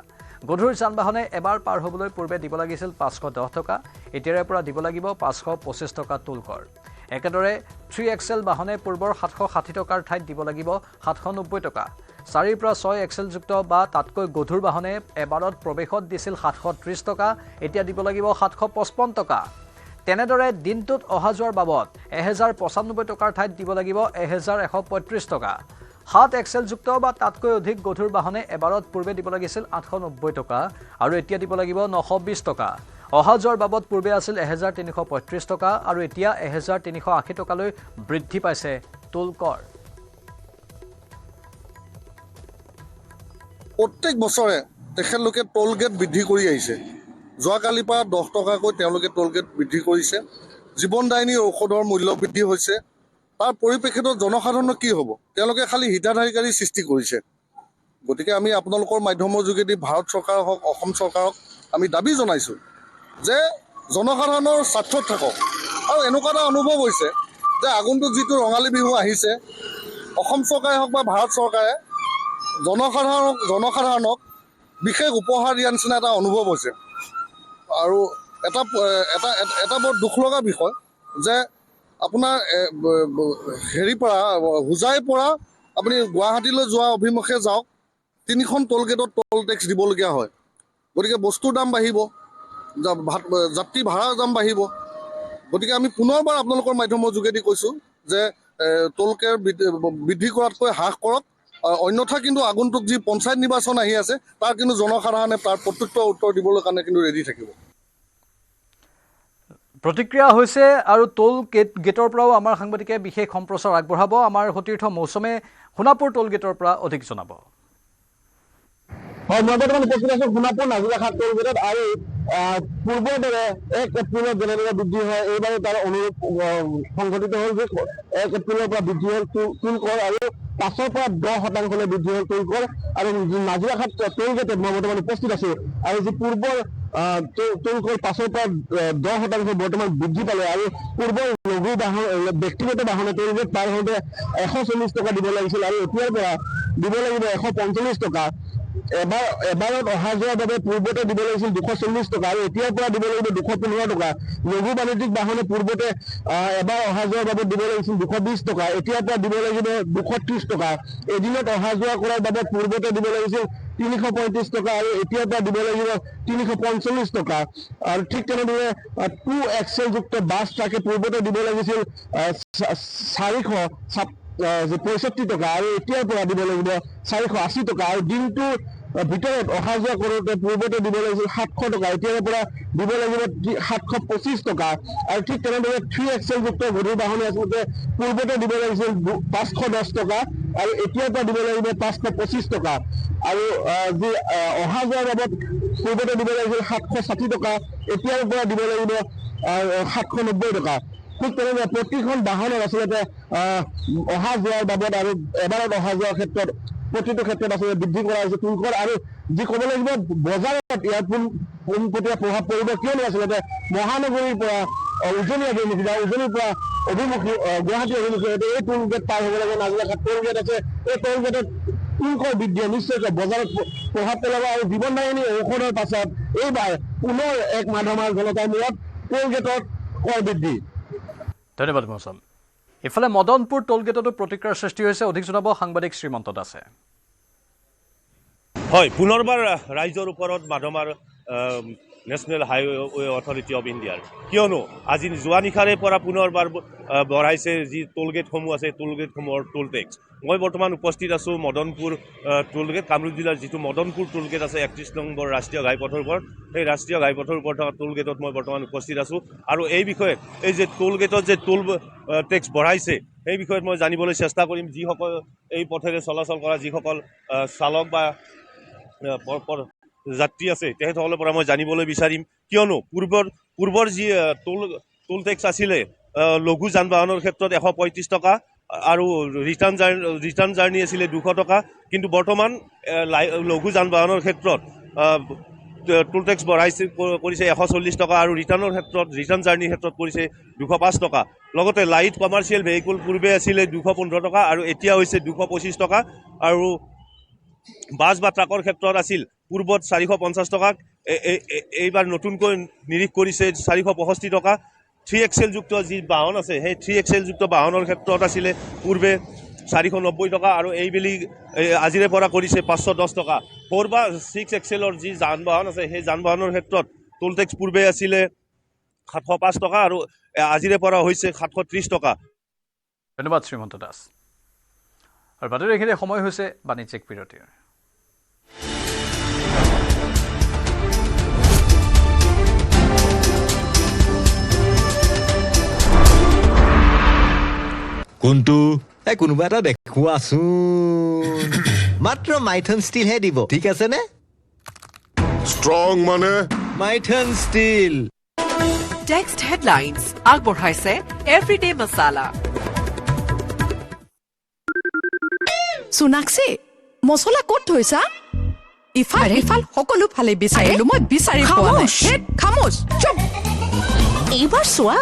গধুৰ যান বাহনে এবাৰ পাৰ হ'বলৈ পূৰ্বে দিব লাগিছিল 510 টকা। এতিয়াৰে পৰা দিব লাগিব 525 টকা টোল কৰ। একেদৰে 3XL বাহনে পূৰ্বৰ 760 টকাৰ ঠাইত দিব লাগিব 790 টকা। 4ৰ পৰা 6 এক্সেলযুক্ত বা তাতকৈ গধুৰ বাহনে এবাৰত প্ৰৱেশত দিছিল 730 টকা। এতিয়া দিব লাগিব 755 টকা। তেনেদৰে দিনটোত অহা যোৱাৰ বাবদ 1095 টকাৰ ঠাইত দিব লাগিব 1135 টকা। 7 এক্সেলযুক্ত বা তাতকৈ অধিক গধুৰ বাহনে এবাৰত পূৰ্বে দিব লাগিছিল 890 টকা আৰু এতিয়া দিব লাগিব 920 টকা। অহা যোৱাৰ বাবদ পূৰ্বে আছিল 1335 টকা আৰু এতিয়া 1380 টকালৈ বৃদ্ধি পাইছে টোল কৰ। প্ৰত্যেক বছৰে তেখেতলোকে টোল গেট বৃদ্ধি কৰি আহিছে। যোৱাকালিৰ পৰা 10 টকাকৈ তেওঁলোকে টোল গেট বৃদ্ধি কৰিছে। জীৱনদায়িনী ঔষধৰ মূল্য বৃদ্ধি হৈছে। তাৰ পৰিপ্ৰেক্ষিতত জনসাধাৰণৰ কি হ'ব? তেওঁলোকে খালি হিতাধিকাৰী সৃষ্টি কৰিছে। গতিকে আমি আপোনালোকৰ মাধ্যমৰ যোগেদি ভাৰত চৰকাৰ হওক, অসম চৰকাৰক আমি দাবী জনাইছোঁ যে জনসাধাৰণৰ স্বাৰ্থত থাকক। আৰু এনেকুৱা এটা অনুভৱ হৈছে যে আগন্তুক যিটো ৰঙালী বিহু আহিছে, অসম চৰকাৰে হওক বা ভাৰত চৰকাৰে জনসাধাৰণক বিশেষ উপহাৰ দিয়াৰ নিচিনা এটা অনুভৱ হৈছে। আৰু এটা বৰ দুখ লগা বিষয় যে আপোনাৰ হোজাইৰ পৰা আপুনি গুৱাহাটীলৈ যোৱা অভিমুখে যাওক, 3খন টোল গেটত টোল টেক্স দিবলগীয়া হয়। গতিকে বস্তুৰ দাম বাঢ়িব, যাত্ৰী ভাড়াৰ দাম বাঢ়িব। গতিকে আমি পুনৰবাৰ আপোনালোকৰ মাধ্যমৰ যোগেদি কৈছোঁ যে টোল কৰ বৃদ্ধি কৰাতকৈ হ্ৰাস কৰক অন্যথা কিন্তু আগন্তুক যি পঞ্চায়ত নিৰ্বাচন আহি আছে তাৰ কিন্তু জনসাধাৰণে তাৰ প্ৰত্যুত্তৰ উত্তৰ দিবলৈ কাৰণে কিন্তু ৰেডি থাকিব। প্ৰতিক্ৰিয়া হৈছে আৰু টোল গেটৰ পৰাও আমাৰ সাংবাদিকে বিশেষ সম্প্ৰচাৰ আগবঢ়াব। আমাৰ সতীৰ্থ মৌচুমে সোণাপুৰ টোল গেটৰ পৰা অধিক জনাব। হয়, মই বৰ্তমান উপস্থিত আছো সোণাপুৰ নাজিৰাঘাট টোল গেটত আৰু পূৰ্বৰ দৰে 1 এপ্ৰিলত যেনেদৰে বৃদ্ধি হয় এইবাৰো তাৰ অনুৰূপ সংঘটিত হ'ল যে 1 এপ্ৰিলৰ পৰা বৃদ্ধি হ'ল টোল কৰ আৰু 5ৰ পৰা 10% বৃদ্ধি হ'ল টোল কৰ। আৰু নাজিৰাঘাট টোল গেটত মই বৰ্তমান উপস্থিত আছো আৰু যি পূৰ্বৰ টোল কৰ 5ৰ পৰা 10% বৰ্তমান বৃদ্ধি পালে আৰু পূৰ্বৰ লঘু বাহন ব্যক্তিগত বাহনে টোল গেট পাৰ হওঁতে 140 টকা দিব লাগিছিল আৰু এতিয়াৰ পৰা দিব লাগিব 145 টকা। এবাৰত অহা যোৱাৰ বাবে পূৰ্বতে দিব লাগিছিল 240 টকা আৰু এতিয়াৰ পৰা দিব লাগিব 215 টকা। লঘু বাণিজ্যিক বাহনে পূৰ্বতে এবাৰ অহা যোৱাৰ বাবে দিব লাগিছিল 220 টকা, এতিয়াৰ পৰা দিব লাগিব 230 টকা। এদিনত অহা যোৱা কৰাৰ বাবে পূৰ্বতে দিব লাগিছিল 335 টকা আৰু এতিয়াৰ পৰা দিব লাগিব 345 টকা। আৰু ঠিক তেনেদৰে 2XL যুক্ত বাছ ট্ৰাকে পূৰ্বতে দিব লাগিছিল 465 টকা আৰু এতিয়াৰ পৰা দিব লাগিব 480 টকা। আৰু দিনটোৰ ভিতৰত অহা যোৱা কৰোঁতে পূৰ্বতে দিব লাগিছিল 700 টকা, এতিয়াৰ পৰা দিব লাগিব 725 টকা। আৰু ঠিক তেনেদৰে 3XL যুক্ত গধুৰ বাহনে আচলতে পূৰ্বতে দিব লাগিছিল 510 টকা আৰু এতিয়াৰ পৰা দিব লাগিব 525 টকা। আৰু যি অহা যোৱাৰ বাবদ পূৰ্বতে দিব লাগিছিল 760 টকা, এতিয়াৰ পৰা দিব লাগিব 790 টকা। ঠিক তেনেদৰে প্ৰতিখন বাহনত আচলতে অহা যোৱাৰ বাবদ আৰু এবাৰত অহা যোৱাৰ ক্ষেত্ৰত প্ৰতিটো ক্ষেত্ৰত আচলতে বৃদ্ধি কৰা হৈছে টোল কৰ। আৰু যি ক'ব লাগিব বজাৰত ইয়াৰ পোনপটীয়া প্ৰভাৱ পৰিব, কিয়নো আচলতে মহানগৰীৰ পৰা উজনি অভিমুখী বা উজনিৰ পৰা অভিমুখী গুৱাহাটী অভিমুখী এই টোল গেট পাৰ হ'ব লাগে। নাজিৰাঘাট টোল গেট আছে, এই টোল গেটত টোল কৰ বৃদ্ধিয়ে নিশ্চয়কৈ বজাৰত প্ৰভাৱ পেলাব আৰু জীৱনদায়িনী ঔষধৰ পাছত এইবাৰ পুনৰ এক মাধমাৰ জনতাৰ মূৰত টোল গেটত কৰ বৃদ্ধি। ধন্যবাদ মৌচুম। ইফালে মদনপুৰ টোল গেটতো প্ৰতিক্ৰিয়াৰ সৃষ্টি হৈছে। অধিক জনাব সাংবাদিক শ্ৰীমন্ত দাসে। হয়, পুনৰবাৰ ৰাইজৰ ওপৰত মাধমাৰ নেশ্যনেল হাইৱে অথৰিটি অফ ইণ্ডিয়াৰ, কিয়নো আজি যোৱা নিশাৰে পৰা পুনৰবাৰ বঢ়াইছে যি টোল গেটসমূহ আছে টোল গেটসমূহৰ টোল টেক্স। মই বৰ্তমান উপস্থিত আছোঁ মদনপুৰ টোল গেট, কামৰূপ জিলাৰ যিটো মদনপুৰ টোল গেট আছে 31 নম্বৰ ৰাষ্ট্ৰীয় ঘাইপথৰ ওপৰত, সেই ৰাষ্ট্ৰীয় ঘাইপথৰ ওপৰত থকা টোল গেটত মই বৰ্তমান উপস্থিত আছোঁ। আৰু এই বিষয়ে এই যে টোল গেটত যে টোল টেক্স বঢ়াইছে সেই বিষয়ত মই জানিবলৈ চেষ্টা কৰিম। যিসকল এই পথেৰে চলাচল কৰা যিসকল চালক বা যাত্ৰী আছে তেখেতসকলৰ পৰা মই জানিবলৈ বিচাৰিম, কিয়নো পূৰ্বৰ যি টোল টেক্স আছিলে লঘু যান বাহনৰ ক্ষেত্ৰত 135 টকা আৰু ৰিটাৰ্ণ জাৰ্ণি আছিলে 200 টকা, কিন্তু বৰ্তমান লঘু যান বাহনৰ ক্ষেত্ৰত টোল টেক্স কৰিছে 140 টকা আৰু ৰিটাৰ্ণ জাৰ্ণিৰ ক্ষেত্ৰত কৰিছে 205 টকা। লগতে লাইট কমাৰ্চিয়েল ভেহিকুল পূৰ্বে আছিলে 215 টকা আৰু এতিয়া হৈছে 225 টকা। আৰু বাছ বা ট্ৰাকৰ ক্ষেত্ৰত আছিল পূৰ্বত 450 টকা, এইবাৰ নতুনকৈ নিৰীখ কৰিছে 465 টকা। 3XL যুক্ত যি বাহন আছে সেই 3XL যুক্ত বাহনৰ ক্ষেত্ৰত আছিলে পূৰ্বে 490 টকা আৰু এইবেলি আজিৰে পৰা কৰিছে 510 টকা। 4 বা 6XLৰ যি যান বাহন আছে সেই যান বাহনৰ ক্ষেত্ৰত টোল টেক্স পূৰ্বে আছিলে 705 টকা আৰু আজিৰে পৰা হৈছে 730 টকা। ধন্যবাদ শ্ৰীমন্ত দাস। আৰু বাতৰিখিনি সময় হৈছে বাণিজ্যিক বিৰতিৰ। কোনটো কোনোবা এটা দেখুৱাচোন, মাত্ৰ মাইথন ষ্টিলহে দিব, ঠিক আছে নে? ষ্ট্ৰং মানে মাইথন ষ্টিল। টেক্সট হেডলাইন্স আগবঢ়াইছে এভৰিডে মছালা। সোনাক্ষী, মছলা ক'ত থৈছা? ইফাল ইফাল সকলো ফালে বিচাৰিলো, মই বিচাৰি পোৱা নাই। খামোচ, চুপ। এইবাৰ চোৱা,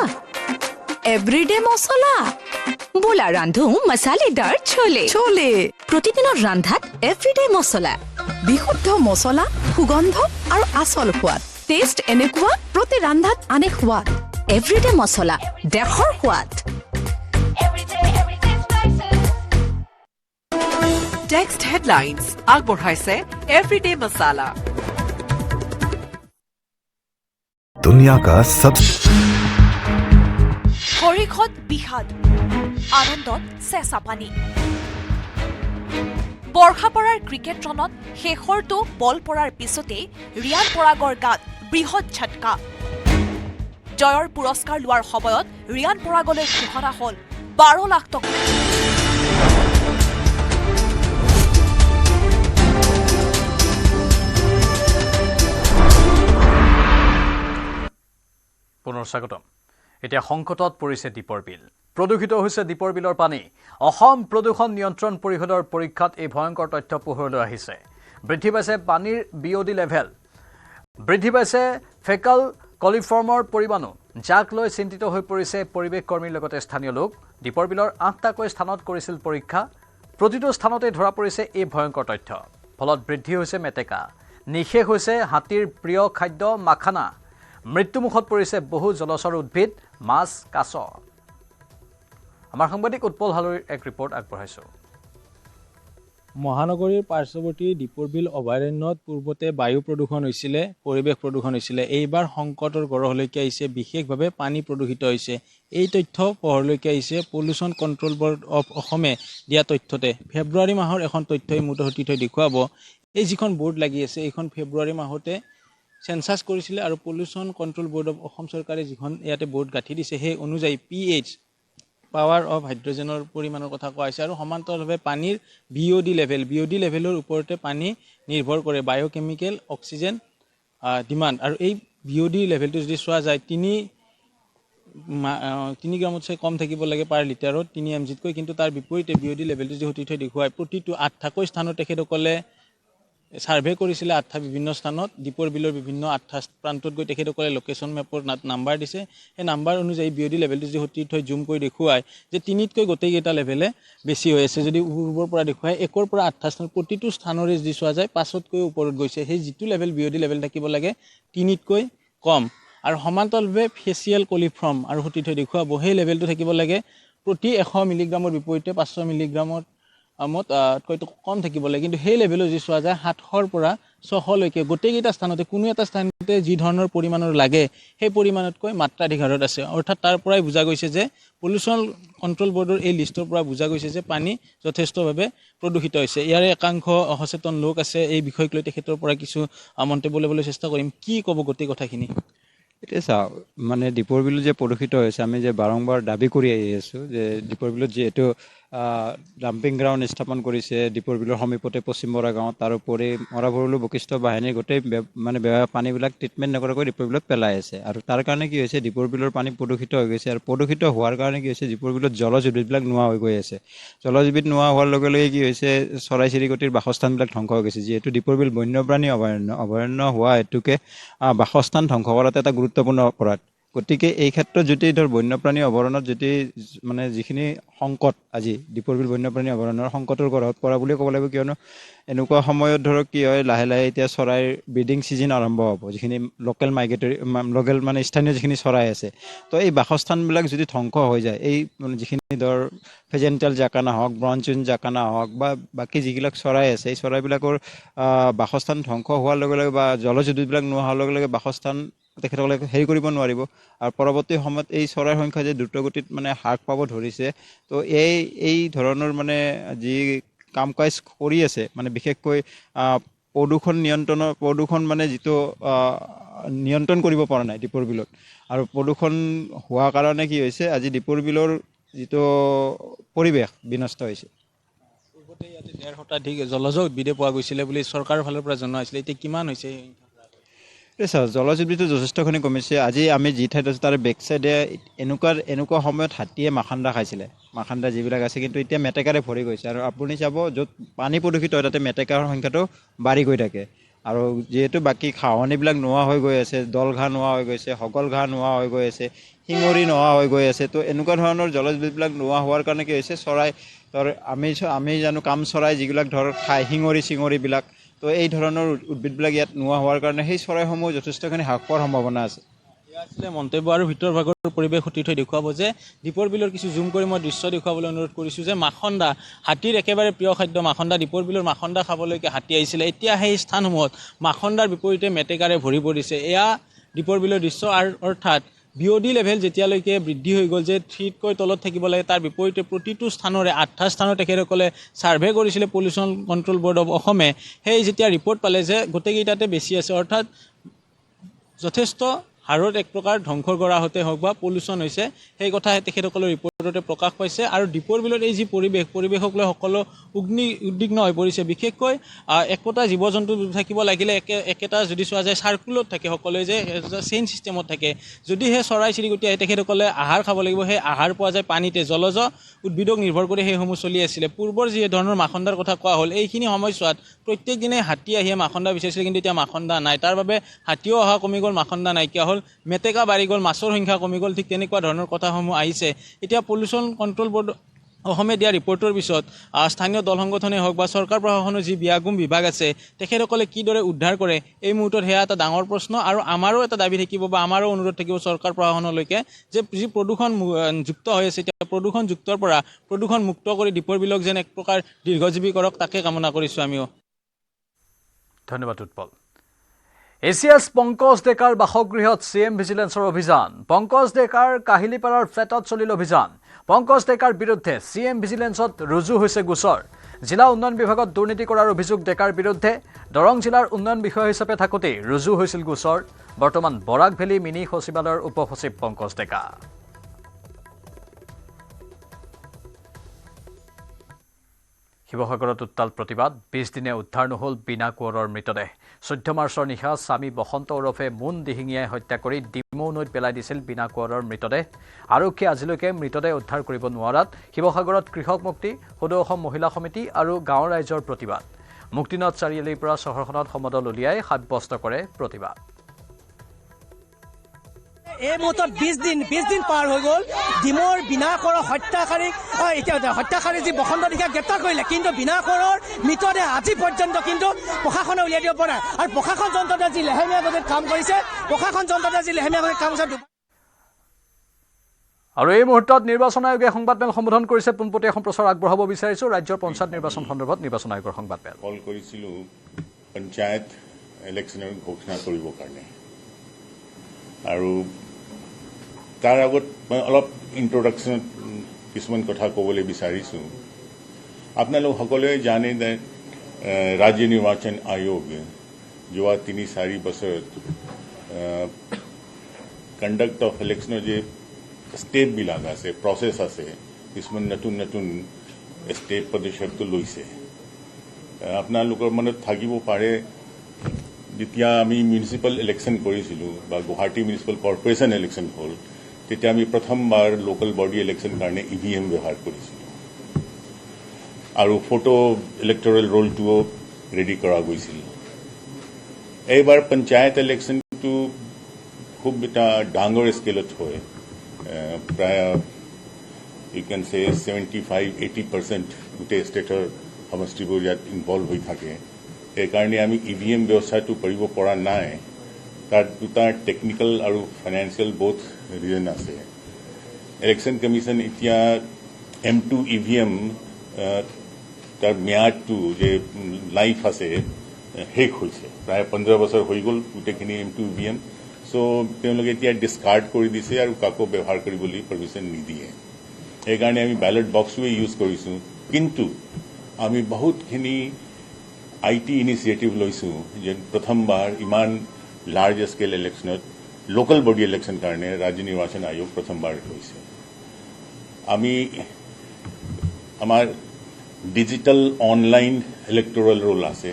এভৰিডে মছলা। বোলা ৰান্ধো মছালেদাৰ চলে চলে। প্ৰতিদিনৰ ৰান্ধাত এভৰিডে মছলা, বিশুদ্ধ মছলা, সুগন্ধ আৰু আচল সোৱাদ। টেষ্ট এনেকুৱা, প্ৰতি ৰান্ধাত আনে সোৱাদ। এভৰিডে মছলা, দেশৰ সোৱাদ। টেক্সট হেডলাইন্স আগবঢ়াইছে এভৰিডে মছালা। दुनिया का सब হৰিষত বিষাদ, আনন্দত চেঁচা পানী। বৰ্ষা পৰাৰ ক্ৰিকেট ৰণত শেষৰটো বল পৰাৰ পিছতেই ৰিয়ান পৰাগৰ গাত বৃহৎ ঝটকা। জয়ৰ পুৰস্কাৰ লোৱাৰ সময়ত ৰিয়ান পৰাগলৈ ঘোষণা হ'ল 12 লাখ টকা। পুনৰ স্বাগতম। এতিয়া সংকটত পৰিছে দীপৰ বিল। প্ৰদূষিত হৈছে দীপৰ বিলৰ পানী। অসম প্ৰদূষণ নিয়ন্ত্ৰণ পৰিষদৰ পৰীক্ষাত এই ভয়ংকৰ তথ্য পোহৰলৈ আহিছে। বৃদ্ধি পাইছে পানীৰ BOD লেভেল, বৃদ্ধি পাইছে ফেকাল কলিফৰ্মৰ পৰিমাণো, যাক লৈ চিন্তিত হৈ পৰিছে পৰিৱেশ কৰ্মীৰ লগতে স্থানীয় লোক। দীপৰ বিলৰ 8টাকৈ স্থানত কৰিছিল পৰীক্ষা। প্ৰতিটো স্থানতে ধৰা পৰিছে এই ভয়ংকৰ তথ্য। ফলত বৃদ্ধি হৈছে মেটেকা, নিশেষ হৈছে হাতীৰ প্ৰিয় খাদ্য মাখানা। মৃত্যুমুখত পৰিছে বহু জলচৰ উদ্ভিদ, মাছ, কাছ। আমাৰ সাংবাদিক উৎপল হালৈৰ এক ৰিপৰ্ট আগবঢ়াইছোঁ। মহানগৰীৰ পাৰ্শ্বৱৰ্তী দীপৰ বিল অভয়াৰণ্যত পূৰ্বতে বায়ু প্ৰদূষণ হৈছিলে, পৰিৱেশ প্ৰদূষণ হৈছিলে। এইবাৰ সংকটৰ গড়লৈকে আহিছে, বিশেষভাৱে পানী প্ৰদূষিত হৈছে। এই তথ্য পোহৰলৈকে আহিছে পলিউশ্যন কণ্ট্ৰল বৰ্ড অফ অসমে দিয়া তথ্যতে। ফেব্ৰুৱাৰী মাহৰ এখন তথ্যই মুঠ সতি থৈ দেখুৱাব। এই যিখন বৰ্ড লাগি আছে, এইখন ফেব্ৰুৱাৰী মাহতে চেঞ্চাছ কৰিছিলে আৰু pollution control board of Assam চৰকাৰে যিখন ইয়াতে বৰ্ড গাঁঠি দিছে, সেই অনুযায়ী PH পাৱাৰ অফ হাইড্ৰজেনৰ পৰিমাণৰ কথা কোৱা হৈছে আৰু সমান্তৰালভাৱে পানীৰ BOD লেভেলৰ ওপৰতে পানী নিৰ্ভৰ কৰে, বায়'কেমিকেল অক্সিজেন ডিমাণ্ড। আৰু এই BOD লেভেলটো যদি চোৱা যায় 3 গ্ৰামতকৈ কম থাকিব লাগে পাৰ লিটাৰত 3 mgতকৈ। কিন্তু তাৰ বিপৰীতে BOD লেভেলটো যদি সতি থৈ দেখুৱায়, প্ৰতিটো 8টাকৈ স্থানত তেখেতসকলে ছাৰ্ভে কৰিছিলে। 8টা বিভিন্ন স্থানত দীপৰ বিলৰ বিভিন্ন 8টা প্ৰান্তত গৈ তেখেতসকলে লোকেশ্যন মেপৰ নাম্বাৰ দিছে। সেই নাম্বাৰ অনুযায়ী BOD লেভেলটো যদি সতি থৈ জুম কৰি দেখুৱায় যে 3তকৈ গোটেইকেইটা লেভেলে বেছি হৈ আছে। যদি পূৰ্বৰ পৰা দেখুৱায় 1ৰ পৰা 8টা স্থান, প্ৰতিটো স্থানৰে যদি চোৱা যায় 5তকৈ ওপৰত গৈছে। সেই যিটো লেভেল BOD লেভেল থাকিব লাগে 3তকৈ কম। আৰু সমান্তৰালভাৱে ফেচিয়েল কলিফৰ্ম আৰু সতি থৈ দেখুৱাব, সেই লেভেলটো থাকিব লাগে প্ৰতি 100 মিলিগ্ৰামৰ বিপৰীতে 500 মিলিগ্ৰামত কৈতো কম থাকিব লাগে। কিন্তু সেই লেভেলো যদি চোৱা যায় 700ৰ পৰা 600লৈকে গোটেইকেইটা স্থানতে, কোনো এটা স্থানতে যি ধৰণৰ পৰিমাণৰ লাগে সেই পৰিমাণতকৈ মাত্ৰাধিক হাৰত আছে। অৰ্থাৎ তাৰ পৰাই বুজা গৈছে যে পলিউশ্যন কণ্ট্ৰল বৰ্ডৰ এই লিষ্টৰ পৰা বুজা গৈছে যে পানী যথেষ্টভাৱে প্ৰদূষিত হৈছে। ইয়াৰে একাংশ অসচেতন লোক আছে। এই বিষয়ক লৈ তেখেতৰ পৰা কিছু মন্তব্য ল'বলৈ চেষ্টা কৰিম। কি ক'ব গোটেই কথাখিনি? এতিয়া চাওক, মানে দীপৰ বিল যে প্ৰদূষিত হৈছে, আমি যে বাৰম্বাৰ দাবী কৰি আহি আছোঁ যে দীপৰ বিলত যিহেতু ডাম্পিং গ্ৰাউণ্ড স্থাপন কৰিছে দীপৰ বিলৰ সমীপতে পশ্চিম বৰা গাঁৱত, তাৰোপৰি মৰাভৰলু বশিষ্ঠ বাহিনীৰ গোটেই মানে পানীবিলাক ট্ৰিটমেণ্ট নকৰাকৈ দীপৰ বিলত পেলাই আছে। আৰু তাৰ কাৰণে কি হৈছে, দীপৰ বিলৰ পানী প্ৰদূষিত হৈ গৈছে। আৰু প্ৰদূষিত হোৱাৰ কাৰণে কি হৈছে, দীপৰ বিলত জলজ উদ্ভিদবিলাক নোহোৱা হৈ গৈ আছে। জলজ উদ্ভিদ নোহোৱা হোৱাৰ লগে লগে কি হৈছে, চৰাই চিৰিকটিৰ বাসস্থানবিলাক ধ্বংস হৈ গৈছে। যিহেতু দীপৰ বিল বন্যপ্ৰাণী অভয়াৰণ্য হোৱা হেতুকে বাসস্থান ধ্বংস কৰাটো এটা গুৰুত্বপূৰ্ণ অপৰাধ। গতিকে এই ক্ষেত্ৰত যদি বন্যপ্ৰাণী অভয়াৰণ্যত যদি মানে যিখিনি সংকট, আজি দীপৰ বিল বন্যপ্ৰাণী অভয়াৰণ্যৰ সংকটৰ গঢ়ত পৰা বুলিয়ে ক'ব লাগিব। কিয়নো এনেকুৱা সময়ত ধৰক কি হয়, লাহে লাহে এতিয়া চৰাইৰ ব্ৰিডিং ছিজন আৰম্ভ হ'ব, যিখিনি লোকেল মানে স্থানীয় যিখিনি চৰাই আছে। তো এই বাসস্থানবিলাক যদি ধ্বংস হৈ যায়, এই যিখিনি ফেজেণ্টেল জাকানা হওক, ব্ৰঞ্চুন জাকানা হওক বা বাকী যিবিলাক চৰাই আছে, এই চৰাইবিলাকৰ বাসস্থান ধ্বংস হোৱাৰ লগে লগে বা জলজ উদ্ভিদবিলাক নোহোৱা হোৱাৰ লগে লগে বাসস্থান তেখেতসকলে হেৰি কৰিব নোৱাৰিব। আৰু পৰৱৰ্তী সময়ত এই চৰাইৰ সংখ্যা যে দ্ৰুতগতিত মানে হ্ৰাস পাব ধৰিছে, তো এই ধৰণৰ মানে যি কাম কাজ কৰি আছে, মানে বিশেষকৈ প্ৰদূষণ মানে যিটো নিয়ন্ত্ৰণ কৰিব পৰা নাই দীপৰ বিলত। আৰু প্ৰদূষণ হোৱাৰ কাৰণে কি হৈছে, আজি দীপৰ বিলৰ যিটো পৰিৱেশ বিনষ্ট হৈছে। পূৰ্বতে ইয়াতে 1.5 শতাধিক জলজ উদ্ভিদে পোৱা গৈছিলে বুলি চৰকাৰৰ ফালৰ পৰা জনোৱা হৈছিলে। এতিয়া কিমান হৈছে? জলজ উদ্ভিদটো যথেষ্টখিনি কমিছে। আজি আমি যি ঠাইত আছোঁ তাৰ বেক চাইডে এনেকুৱা সময়ত হাতীয়ে মাখান্দা খাইছিলে, মাখান্দা যিবিলাক আছে, কিন্তু এতিয়া মেটেকাৰে ভৰি গৈছে। আৰু আপুনি চাব, য'ত পানী প্ৰদূষিত হয় তাতে মেটেকাৰ সংখ্যাটো বাঢ়ি গৈ থাকে। আৰু যিহেতু বাকী ঘাঁহনিবিলাক নোহোৱা হৈ গৈ আছে, দল ঘাঁহ নোহোৱা হৈ গৈছে, সকল ঘাঁহ নোহোৱা হৈ গৈ আছে, শিঙৰি নোহোৱা হৈ গৈ আছে। তো এনেকুৱা ধৰণৰ জলজ উদ্ভিদবিলাক নোহোৱা হোৱাৰ কাৰণে কি হৈছে, চৰাই আমি জানো কাম চৰাই যিবিলাক খায়, শিঙৰি চিঙৰিবিলাক, তো এই ধৰণৰ উদ্ভিদবিলাক ইয়াত নোহোৱা হোৱাৰ কাৰণে সেই চৰাইসমূহ যথেষ্টখিনি হ্ৰাস পোৱাৰ সম্ভাৱনা আছে। এয়া আছিলে মন্তব্য। আৰু ভিতৰ ভাগৰ পৰিৱেশ সতি থৈ দেখুৱাব যে দীপৰ বিলৰ কিছু জুম কৰি মই দৃশ্য দেখুৱাবলৈ অনুৰোধ কৰিছোঁ যে মাখন্দা, হাতীৰ একেবাৰে প্ৰিয় খাদ্য মাখন্দা, দীপৰ বিলৰ মাখন্দা খাবলৈকে হাতী আহিছিলে। এতিয়া সেই স্থানসমূহত মাখন্দাৰ বিপৰীতে মেটেকাৰে ভৰি পৰিছে। এয়া দীপৰ বিলৰ দৃশ্য। অৰ্থাৎ BOD লেভেল যেতিয়ালৈকে বৃদ্ধি হৈ গ'ল যে 3তকৈ তলত থাকিব লাগে তাৰ বিপৰীতে প্ৰতিটো স্থানৰে 8টা স্থানত তেখেতসকলে ছাৰ্ভে কৰিছিলে পলিউশ্যন কণ্ট্ৰল বৰ্ড অফ অসমে সেই যেতিয়া ৰিপৰ্ট পালে যে গোটেইকেইটাতে বেছি আছে অৰ্থাৎ যথেষ্ট হাৰত এক প্ৰকাৰ ধ্বংসৰ কৰা হতে হওক বা পলিউশ্যন হৈছে সেই কথা তেখেতসকলৰ ৰিপৰ্টতে প্ৰকাশ পাইছে আৰু দীপৰ বিলত এই যি পৰিৱেশক লৈ সকলো উদ্বিগ্ন হৈ পৰিছে বিশেষকৈ একোটা জীৱ জন্তু থাকিব লাগিলে একেটা যদি চোৱা যায় চাৰ্কুলত থাকে সকলোৱে যে চেইন চিষ্টেমত থাকে যদিহে চৰাই চিৰিকটি আহে তেখেতসকলে আহাৰ খাব লাগিব সেই আহাৰ পোৱা যায় পানীতে জলজ উদ্ভিদক নিৰ্ভৰ কৰি সেইসমূহ চলি আছিলে পূৰ্বৰ যি ধৰণৰ মাখন্দাৰ কথা কোৱা হ'ল এইখিনি সময়ছোৱাত প্ৰত্যেক দিনে হাতী আহিয়ে মাখন্দা বিচাৰিছিলে কিন্তু এতিয়া মাখন্দা নাই তাৰ বাবে হাতীও অহা কমি গ'ল মাখন্দা নাইকিয়া হ'ল মেটেকা বাঢ়ি গ'ল মাছৰ সংখ্যা কমি গ'ল ঠিক তেনেকুৱা ধৰণৰ কথাসমূহ আহিছে এতিয়া পলিউশ্যন কণ্ট্ৰল বৰ্ড অসমে দিয়া ৰিপৰ্টৰ পিছত স্থানীয় দল সংগঠনে হওক বা চৰকাৰ প্ৰশাসনৰ যি বিয়াগুম বিভাগ আছে তেখেতসকলে কিদৰে উদ্ধাৰ কৰে এই মুহূৰ্তত সেয়া এটা ডাঙৰ প্ৰশ্ন আৰু আমাৰো এটা দাবী থাকিব বা আমাৰো অনুৰোধ থাকিব চৰকাৰ প্ৰশাসনলৈকে যে যি প্ৰদূষণ যুক্ত হৈ আছে এতিয়া প্ৰদূষণ যুক্তৰ পৰা প্ৰদূষণ মুক্ত কৰি দীপৰ বিলক যেন এক প্ৰকাৰ দীৰ্ঘজীৱী কৰক তাকে কামনা কৰিছোঁ আমিও ধন্যবাদ উৎপল এছিয়াছ পংকজ ডেকাৰ বাসগৃহত CM ভিজিলেন্সৰ অভিযান পংকজ ডেকাৰ কাহিলীপাৰাৰ ফ্লেটত চলিল অভিযান পংকজ ডেকাৰ বিৰুদ্ধে CM ভিজিলেন্সত ৰুজু হৈছে গোচৰ জিলা উন্নয়ন বিভাগত দুৰ্নীতি কৰাৰ অভিযোগ ডেকাৰ বিৰুদ্ধে দৰং জিলাৰ উন্নয়ন বিষয় হিচাপে থাকোঁতে ৰুজু হৈছিল গোচৰ বৰ্তমান বৰাক ভেলী মিনি সচিবালয়ৰ উপসচিব পংকজ ডেকা শিৱসাগৰত উত্তাল প্ৰতিবাদ 20 দিনে উদ্ধাৰ নহ'ল বীণা কোঁৱৰৰ মৃতদেহ 14 মাৰ্চৰ নিশা স্বামী বসন্ত ওৰফে মুন দিহিঙীয়াই হত্যা কৰি ডিমৌ নৈত পেলাই দিছিল বীণা কোঁৱৰৰ মৃতদেহ আৰক্ষীয়ে আজিলৈকে মৃতদেহ উদ্ধাৰ কৰিব নোৱাৰাত শিৱসাগৰত কৃষক মুক্তি সদৌ অসম মহিলা সমিতি আৰু গাঁৱৰ ৰাইজৰ প্ৰতিবাদ মুক্তিনাথ চাৰিআলিৰ পৰা চহৰখনত সমদল উলিয়াই সাব্যস্ত কৰে প্ৰতিবাদ এই মুহূৰ্তত 20 দিন পাৰ হৈ গ'ল ডিমৰ বীণা কোঁৱৰৰ হত্যাকাৰী যি বসন্ত দিহিঙীয়াক গ্ৰেপ্তাৰ কৰিলে কিন্তু বীণা কোঁৱৰৰ মৃতদেহ আজি পৰ্যন্ত কিন্তু প্ৰশাসনে উলিয়াই দিব পৰা নাই আৰু প্ৰশাসন যন্ত্ৰতে যি লেহেমীয়া গতিত কাম কৰিছে আৰু এই মুহূৰ্তত নিৰ্বাচন আয়োগে সংবাদমেল সম্বোধন কৰিছে পোনপটীয়া সম্প্ৰচাৰ আগবঢ়াব বিচাৰিছো ৰাজ্যৰ পঞ্চায়ত নিৰ্বাচন সন্দৰ্ভত নিৰ্বাচন আয়োগৰ সংবাদমেল কল কৰিছিলোঁ পঞ্চায়ত ইলেকশ্যনৰ ঘোষণা কৰিবৰ কাৰণে আৰু তাৰ আগত মই অলপ ইন্ট্ৰডাকশ্যনত কিছুমান কথা ক'বলৈ বিচাৰিছোঁ আপোনালোক সকলোৱে জানে যে ৰাজ্য নিৰ্বাচন আয়োগ যোৱা 3-4 বছৰত কণ্ডাক্ট অফ ইলেকশ্যনৰ যে ষ্টেপবিলাক আছে প্ৰচেছ আছে কিছুমান নতুন ষ্টেপ পদক্ষেপটো লৈছে আপোনালোকৰ মনত থাকিব পাৰে যেতিয়া আমি মিউনিচিপেল ইলেকশ্যন কৰিছিলোঁ বা গুৱাহাটী মিউনিচিপেল কৰ্পৰেশ্যন ইলেকশ্যন হ'ল তেতিয়া আমি প্ৰথমবাৰ লোকেল বডি ইলেকশ্যন কাৰণে EVM ব্যৱহাৰ কৰিছিলোঁ আৰু ফটো ইলেক্টৰেল ৰোলটোও ৰেডি কৰা গৈছিল এইবাৰ পঞ্চায়ত ইলেকশ্যনটো খুব এটা ডাঙৰ স্কেলত হয় প্ৰায় ইউ কেন চে 75-80% গোটেই ষ্টেটৰ সমষ্টিবোৰ ইয়াত ইনভলভ হৈ থাকে সেইকাৰণে আমি EVM ব্যৱস্থাটো কৰিব পৰা নাই তাৰ দুটা টেকনিকেল আৰু ফাইনেন্সিয়েল বোথ ৰিজন আছে ইলেকশ্যন কমিশ্যন এতিয়া M2 EVM তাৰ ম্যাদটো যে লাইফ আছে শেষ হৈছে প্ৰায় 15 বছৰ হৈ গ'ল গোটেইখিনি M2 EVM চ' তেওঁলোকে এতিয়া ডিছকাৰ্ড কৰি দিছে আৰু কাকো ব্যৱহাৰ কৰিবলৈ পাৰ্মিশ্যন নিদিয়ে সেইকাৰণে আমি বেলট বক্সটোৱে ইউজ কৰিছোঁ কিন্তু আমি বহুতখিনি IT ইনিচিয়েটিভ লৈছোঁ যে প্ৰথমবাৰ ইমান লাৰ্জ স্কেল ইলেকশ্যনত লোকেল বডি ইলেকশ্যন কাৰণে ৰাজ্য নিৰ্বাচন আয়োগ প্ৰথমবাৰ লৈছে আমি আমাৰ ডিজিটেল অনলাইন ইলেক্টৰেল ৰোল আছে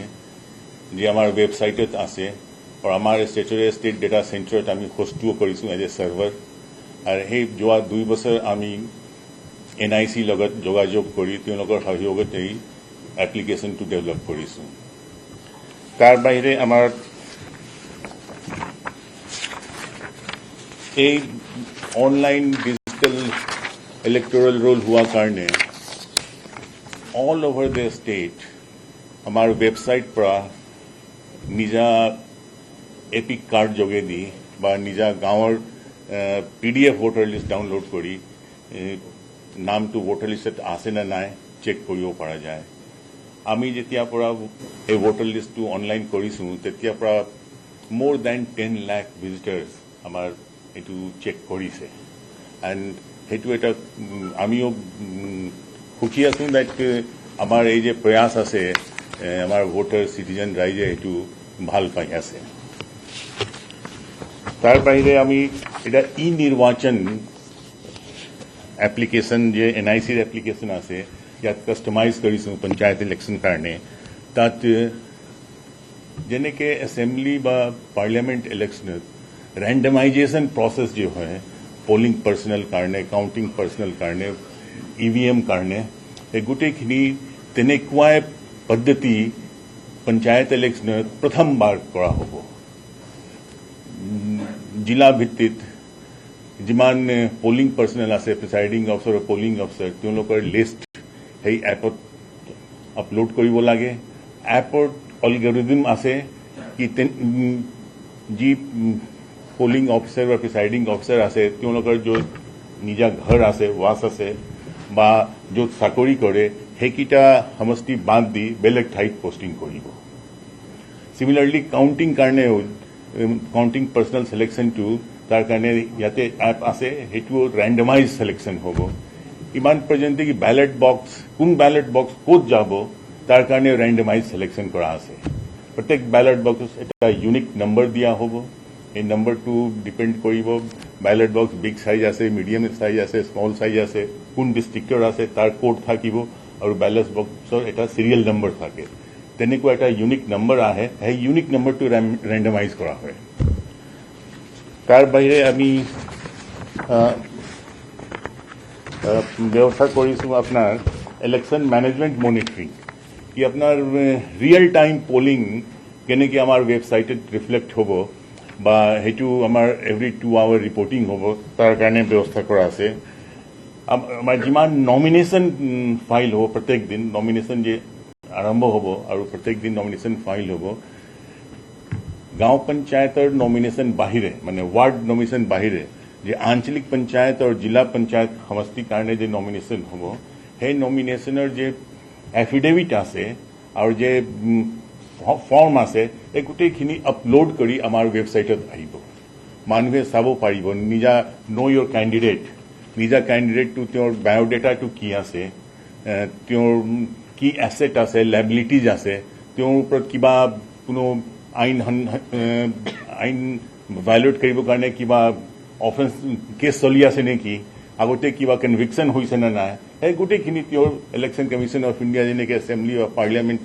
যি আমাৰ ৱেবছাইটত আছে আৰু আমাৰ ষ্টেট ডেটা চেণ্টাৰত আমি হোষ্টটোও কৰিছোঁ এজ এ ছাৰ্ভাৰ আৰু সেই যোৱা 2 বছৰ আমি NIC লগত যোগাযোগ কৰি তেওঁলোকৰ সহযোগত এই এপ্লিকেশ্যনটো ডেভেলপ কৰিছোঁ তাৰ বাহিৰে আমাৰ এই অনলাইন ডিজিটেল ইলেক্টৰেল ৰোল হোৱাৰ কাৰণে অল অভাৰ দ্য ষ্টেট আমাৰ ৱেবছাইট পৰা নিজা এপিক কাৰ্ড যোগেদি বা নিজা গাঁৱৰ PDF ভোটাৰ লিষ্ট ডাউনলোড কৰি নামটো ভোটাৰ লিষ্টত আছে নে নাই চেক কৰিব পৰা যায় আমি যেতিয়াৰ পৰা এই ভোটাৰ লিষ্টটো অনলাইন কৰিছোঁ তেতিয়াৰ পৰা more than 10 lakh visitors আমাৰ এইটো চেক কৰিছে এণ্ড সেইটো এটা আমিও সুখী আছোঁ ডেট আমাৰ এই যে প্ৰয়াস আছে আমাৰ ভোটাৰ চিটিজেন ৰাইজে এইটো ভাল পাই আছে। তাৰ বাহিৰে আমি এটা ই নিৰ্বাচন এপ্লিকেশ্যন যে NICৰ এপ্লিকেশ্যন আছে ইয়াত কাষ্টমাইজ কৰিছোঁ পঞ্চায়ত ইলেকশ্যন কাৰণে। তাত যেনেকৈ এছেম্বলি বা পাৰ্লিয়ামেণ্ট ইলেকশ্যনত ৰেণ্ডমাইজেশ্যন প্ৰচেছ যে হয় পলিং পাৰ্চনেল কাৰণে কাউণ্টিং পাৰ্চনেল কাৰণে EVM কাৰণে এই গোটেইখিনি তেনেকুৱাই পদ্ধতি পঞ্চায়ত ইলেকশ্যনত প্ৰথমবাৰ কৰা হ'ব। জিলা ভিত্তিত যিমান পলিং পাৰ্চনেল আছে প্ৰিচাইডিং অফিচাৰ আৰু পলিং অফিচাৰ তেওঁলোকৰ লিষ্ট সেই এপত আপলোড কৰিব লাগে। এপত অলগৰিদম আছে কি যি পলিং অফিচাৰ বা প্ৰিচাইডিং অফিচাৰ আছে তেওঁলোকৰ য'ত নিজা ঘৰ আছে ৱাছ আছে বা য'ত চাকৰি কৰে সেইকেইটা সমষ্টি বাদ দি বেলেগ ঠাইত পষ্টিং কৰিব। চিমিলাৰলি কাউণ্টিং কাৰণেও কাউণ্টিং পাৰ্চনেল চিলেকশ্যনটো তাৰ কাৰণে ইয়াতে এপ আছে সেইটোও ৰেণ্ডমাইজ চিলেকশ্যন হ'ব। ইমান পৰ্যন্ত কি বেলেট বক্স কোন বেলেট বক্স ক'ত যাব তাৰ কাৰণে ৰেণ্ডমাইজ চিলেকশ্যন কৰা আছে। প্ৰত্যেক বেলেট বক্স এটা ইউনিক নম্বৰ দিয়া হ'ব। এই নম্বৰটো ডিপেণ্ড কৰিব বেলেট বক্স বিগ চাইজ আছে মিডিয়াম চাইজ আছে স্মল চাইজ আছে কোন ডিষ্ট্ৰিক্টৰ আছে তাৰ কোড থাকিব আৰু বেলেট বক্সৰ এটা চিৰিয়েল নম্বৰ থাকে। তেনেকুৱা এটা ইউনিক নম্বৰ আহে সেই ইউনিক নম্বৰটো ৰেণ্ডমাইজ কৰা হয়। তাৰ বাহিৰে আমি ব্যৱস্থা কৰিছোঁ আপোনাৰ ইলেকশ্যন মেনেজমেণ্ট মনিটৰিং কি আপোনাৰ ৰিয়েল টাইম পলিং কেনেকৈ আমাৰ ৱেবছাইটত ৰিফ্লেক্ট হ'ব বা সেইটো আমাৰ এভৰি 2 আৱাৰ ৰিপৰ্টিং হ'ব তাৰ কাৰণে ব্যৱস্থা কৰা আছে। আমাৰ যিমান নমিনেশ্যন ফাইল হ'ব প্ৰত্যেক দিন নমিনেশ্যন যে আৰম্ভ হ'ব আৰু প্ৰত্যেক দিন নমিনেশ্যন ফাইল হ'ব গাঁও পঞ্চায়তৰ নমিনেশ্যন বাহিৰে মানে ৱাৰ্ড নমিনেশ্যন বাহিৰে যে আঞ্চলিক পঞ্চায়ত আৰু জিলা পঞ্চায়ত সমষ্টিৰ কাৰণে যে নমিনেশ্যন হ'ব সেই নমিনেশ্যনৰ যে এফিডেভিট আছে আৰু যে ফৰ্ম আছে এই গোটেইখিনি আপলোড কৰি আমাৰ ৱেবছাইটত আহিব। মানুহে চাব পাৰিব নিজা ন' ইয়'ৰ কেণ্ডিডেট নিজা কেণ্ডিডেটটো তেওঁৰ বায়'ডেটাটো কি আছে তেওঁৰ কি এছেট আছে লাইবিলিটিজ আছে তেওঁৰ ওপৰত কিবা কোনো আইন ভায়োলেট কৰিবৰ কাৰণে কিবা অফেন্স কেছ চলি আছে নেকি আগতে কিবা কনভিকশ্যন হৈছে নে নাই সেই গোটেইখিনি তেওঁৰ ইলেকশ্যন কমিশ্যন অফ ইণ্ডিয়া যেনেকৈ এছেম্বলি অফ পাৰ্লিয়ামেণ্ট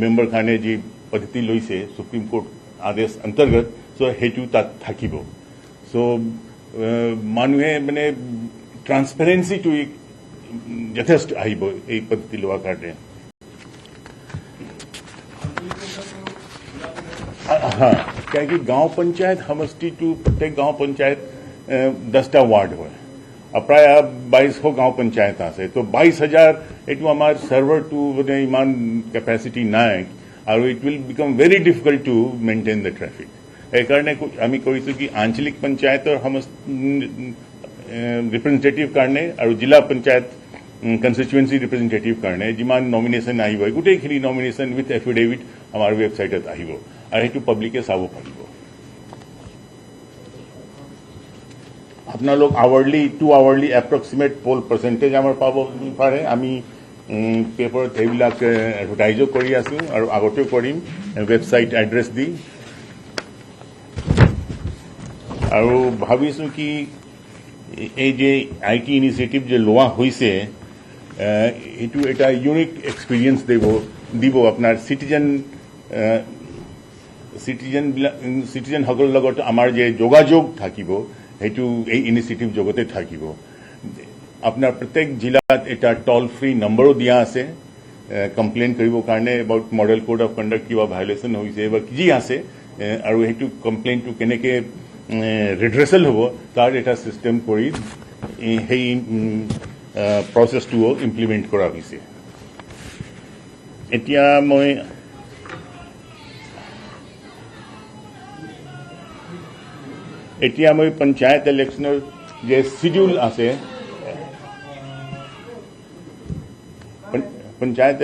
মেম্বাৰ কাৰণে যি পদ্ধতি লৈছে সুপ্ৰিম কোৰ্ট আদেশ অন্তৰ্গত চ' সেইটো তাত থাকিব। চ' মানুহে মানে ট্ৰান্সপেৰেঞ্চিটো যথেষ্ট আহিব এই পদ্ধতি লোৱাৰ কাৰণে। क्या कि गांव पंचायत समष्टिটো प्रत्येक गांव पंचायत 10টা वार्ड হয় প্ৰায় 2200 गांव पंचायत আছে তো 22000 এইটো আমাৰ সাৰ্ভাৰটো মানে ইমান কেপাচিটি নাই আৰু it will became very difficult to maintain the traffic. এই কাৰণে আমি কৰিছো কি আঞ্চলিক পঞ্চায়তৰ ৰিপ্ৰেজেন্টেটিভ কাৰণে আৰু জিলা পঞ্চায়ত কনষ্টিটুৱেঞ্চি ৰিপ্ৰেজেন্টেটিভ কাৰণে যিমান নমিনেশ্যন আহিব গোটেইখিনি নমিনেশ্যন উইথ এফিডেভিট আমাৰ ৱেবছাইটত আহিব আৰু সেইটো পাব্লিকে চাব পাৰিব। আপোনালোক hourly 2 hourly approximate poll percentage আমাৰ পাব পাৰে। আমি পেপাৰত সেইবিলাক এডভাৰটাইজো কৰি আছোঁ আৰু আগতেও কৰিম ৱেবছাইট এড্ৰেছ দি। আৰু ভাবিছোঁ কি এই যে IT ইনিচিয়েটিভ যে লোৱা হৈছে এইটো এটা ইউনিক এক্সপিৰিয়েঞ্চ দিব আপোনাৰ চিটিজেনসকলৰ লগত আমাৰ যে যোগাযোগ থাকিব সেইটো এই ইনিচিয়েটিভ জগতে থাকিব। আপোনাৰ প্ৰত্যেক জিলাত এটা টল ফ্ৰী নম্বৰো দিয়া আছে কমপ্লেইন কৰিবৰ কাৰণে about model code of conduct কিবা ভায়োলেশ্যন হৈছে বা যি আছে আৰু সেইটো কমপ্লেইনটো কেনেকৈ ৰিড্ৰেচেল হ'ব তাৰ এটা ছিষ্টেম কৰি সেই প্ৰচেছটোও ইমপ্লিমেণ্ট কৰা হৈছে। এতিয়া মই পঞ্চায়ত ইলেকশ্যনৰ যে শিডিউল আছে পঞ্চায়ত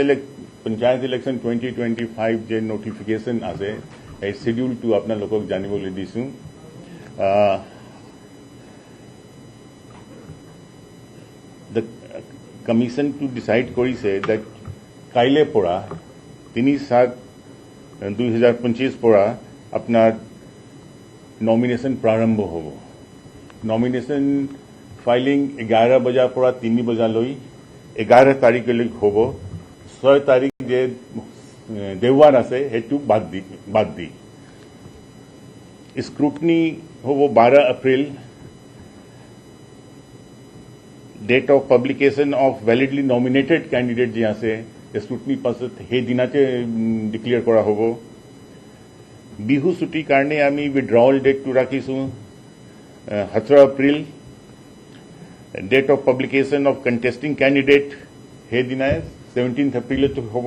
ইলেকশ্যন 2025 যে নটিফিকেশ্যন আছে এই শিডিউলটো আপোনালোকক জানিবলৈ দিছোঁ। the commission to decide কৰিছে that কাইলে পৰা 3/7/2025 পৰা আপোনাৰ নমিনেশ্যন প্ৰাৰম্ভ হ'ব। নমিনেশ্যন ফাইলিং 11 বজাৰ পৰা 3 বজালৈ 11 তাৰিখলৈ হ'ব। 6 তাৰিখ যে দেওবাৰ আছে সেইটো বাদ দি স্ক্ৰুটনি হ'ব 12 April. Date of publication of validly nominated candidate যে আছে স্ক্ৰুটনি পাছত সেই দিনাতে ডিক্লেয়াৰ কৰা হ'ব। বিহু ছুটিৰ কাৰণে আমি উইথড্ৰল ডেটটো ৰাখিছোঁ 17 April. Date of publication of contesting candidate সেই দিনাই 17 এপ্ৰিলতো হ'ব।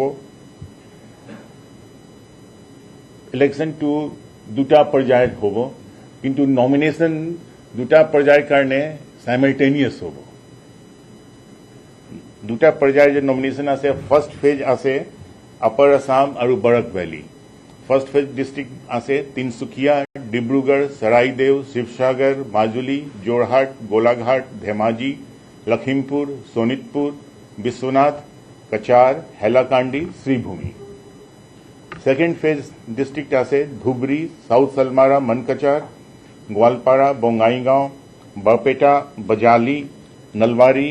ইলেকশ্যনটো 2টা পৰ্যায়ত হ'ব, কিন্তু নমিনেশ্যন 2টা পৰ্যায়ৰ কাৰণে সাইমালটেনিয়াছ হ'ব। 2টা পৰ্যায়ৰ যে নমিনেশ্যন আছে, ফাৰ্ষ্ট ফেজ আছে আপাৰ আসাম আৰু Barak valley. First phase district আছে Tinsukia, Dibrugarh, Charaideo, Sivasagar, Majuli, Jorhat, Golaghat, Dhemaji, Lakhimpur, Sonitpur, Biswanath, Cachar, Hailakandi, Sribhumi. Second phase district আছে ধুবৰী, সাউথ সালমাৰা, মনকচাৰ, গোৱালপাৰা, বঙাইগাঁও, বৰপেটা, বজালি, নলবাৰী,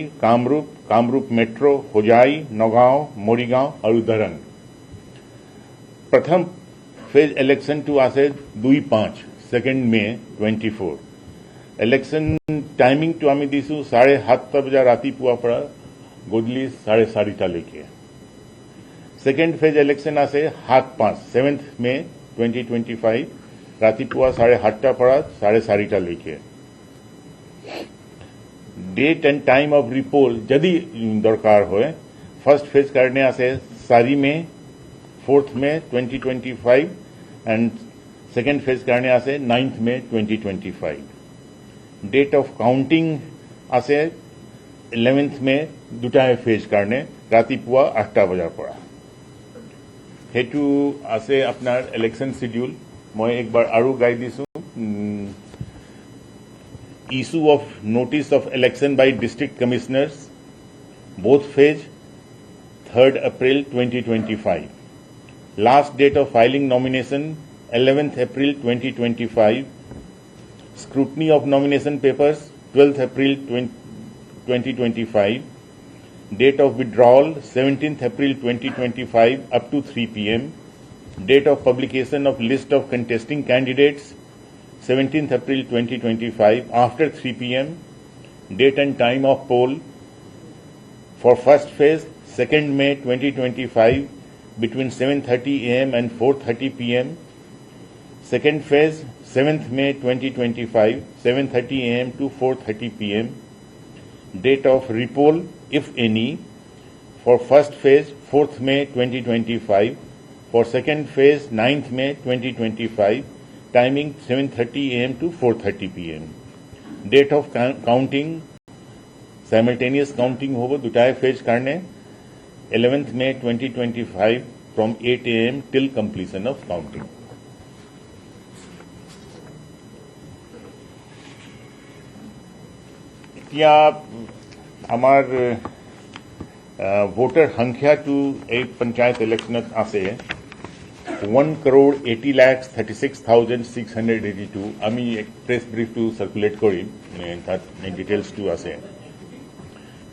কামৰূপ মেট্ৰ', হোজাই, নগাঁও, মৰিগাঁও আৰু দৰং। প্ৰথম ফেজ ইলেকশ্যনটো আছে 2/5 2 মে 24। ইলেকশ্যন টাইমিংটো আমি দিছোঁ 7:30 বজা ৰাতিপুৱাৰ পৰা গধূলি 4:30লৈকে। সেকেন্ড ফেজ ইলেকশ্যন আছে 7 মে 2025 ৰাতিপুৱা 7:30 পৰা 4:30লৈকে। ডেট এণ্ড টাইম অফ ৰিপোল যদি দৰকাৰ হয়, ফাৰ্ষ্ট ফেজ কাৰণে আছে 4 মে 4 মে 2025 এণ্ড সেকেন্ড ফেজ কাৰণে আছে 9 মে 2025। ডেট অফ কাউণ্টিং আছে 11 মে 2টা ফেজ কাৰণে ৰাতিপুৱা 8টা বজাৰ পৰা। সেইটো আছে আপোনাৰ ইলেকশ্যন শিডিউল। মই একবাৰ আৰু গাই দিছোঁ। Issue of notice of election by district commissioners, both phase 3rd April 2025. Last date of filing nomination 11th April 2025. Scrutiny of nomination papers 12th April 2025. Date of withdrawal 17th April 2025 up to 3 p.m. Date of publication of list of contesting candidates 17th April 2025 after 3 p.m. Date and time of poll for first phase 2nd May 2025 between 7:30 a.m. and 4:30 p.m. Second phase 7th May 2025 7:30 a.m. to 4:30 p.m. Date of repoll, if any, for first phase 4th May 2025, for second phase 9th May 2025, timing 7:30 a.m. to 4:30 p.m. Date of counting, simultaneous counting hobo dutai phase karne 11th May 2025 from 8 a.m. till completion of counting. এতিয়া আমাৰ voter সংখ্যাটো এই পঞ্চায়ত ইলেকশ্যনত আছে 1,80,36,682। আমি press ব্ৰিফটো circulate কৰিম, তাত ডিটেইলছটো আছে।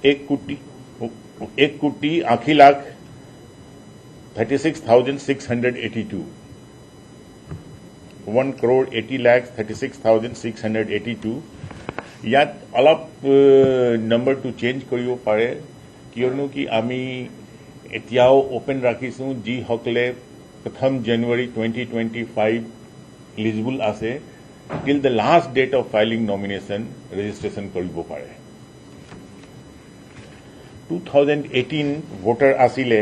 1,80,36,682। 1,80,36,682। ইয়াত অলপ নম্বৰটো চেঞ্জ কৰিব পাৰে, কিয়নো কি আমি এতিয়াও অপেন ৰাখিছোঁ যিসকলে 1 January 2025 এলিজিবল আছে till the last date of filing nomination registration কৰিব পাৰে। 2018 ভোটাৰ আছিলে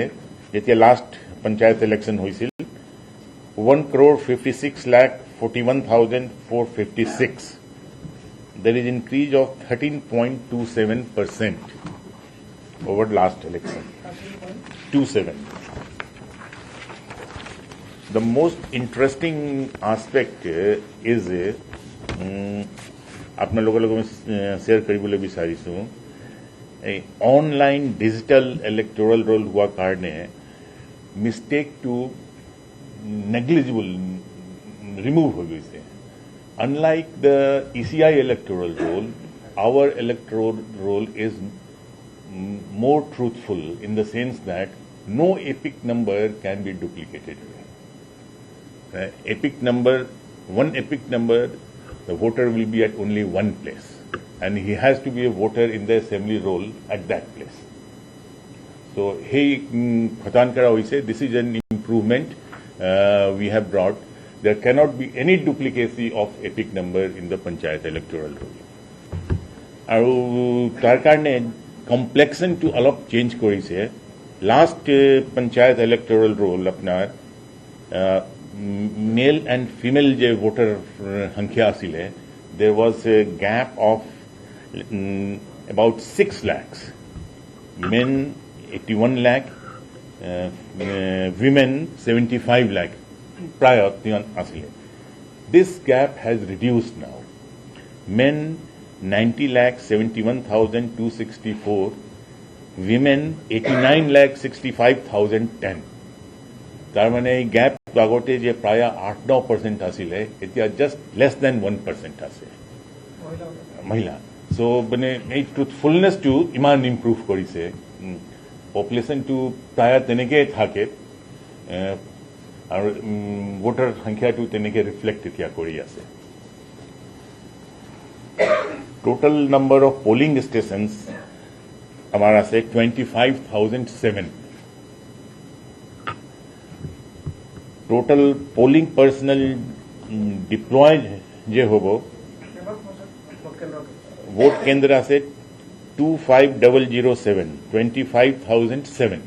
যেতিয়া লাষ্ট পঞ্চায়ত ইলেকশ্যন হৈছিল 1,56,41,456। There is increase of 13.27% over last election. 27. The most interesting aspect is আপোনালোকৰ লগত শ্বেয়াৰ কৰিবলৈ বিচাৰিছোঁ এই অনলাইন ডিজিটেল ইলেক্টৰেল ৰোল হোৱাৰ কাৰণে মিষ্টেকটো নেগলিজিবল ৰিমুভ হৈ গৈছে unlike the ECI electoral roll our electoral roll is more truthful in the sense that no epic number can be duplicated. One epic number, the voter will be at only one place, and he has to be a voter in the assembly roll at that place. So, this is an improvement we have brought. There cannot be any duplicacy of epic number in the panchayat electoral roll. আৰু তাৰ কাৰণে কমপ্লেক্সনটো অলপ change কৰিছে last panchayat electoral roll আপোনাৰ মেল and female যে voter সংখ্যা আছিলে দেৰ was a gap of about 6 lakhs men 81 lakh women 75 lakh প্ৰায় আছিলে this gap has reduced now men 90,71,264, women 89,65,010. তাৰ মানে এই গেপ আগতে যে প্ৰায় 8-9% আছিলে এতিয়া জাষ্ট লেছ দেন 1% আছে মহিলা সো মানে এই ট্ৰুথফুলনেছটো ইমান ইম্প্ৰুভ কৰিছে পপুলেশ্যনটো প্ৰায় তেনেকৈ থাকে আৰু ভোটাৰ সংখ্যাটো তেনেকৈ ৰিফ্লেক্ট এতিয়া কৰি আছে Total number of polling stations हमारा से 25,007. Total polling personnel deployed जे होगो वोट केंद्र से 25,007. 25,007.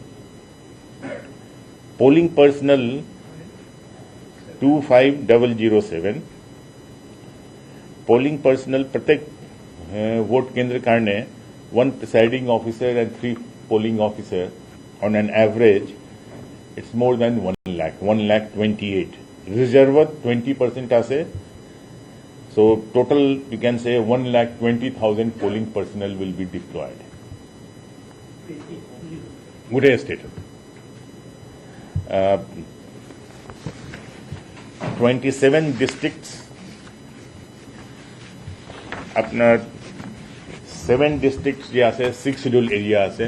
Polling personnel 25,007. Polling personnel प्रत्येक vote kendra karne 1 presiding officer and 3 polling officer on an average it's more than 1 lakh 1,28,000 reserve 20% ase so total you can say 1,20,000 polling personnel will be deployed good state 27 districts আপনার 7 districts যে আছে 6 schedule area আছে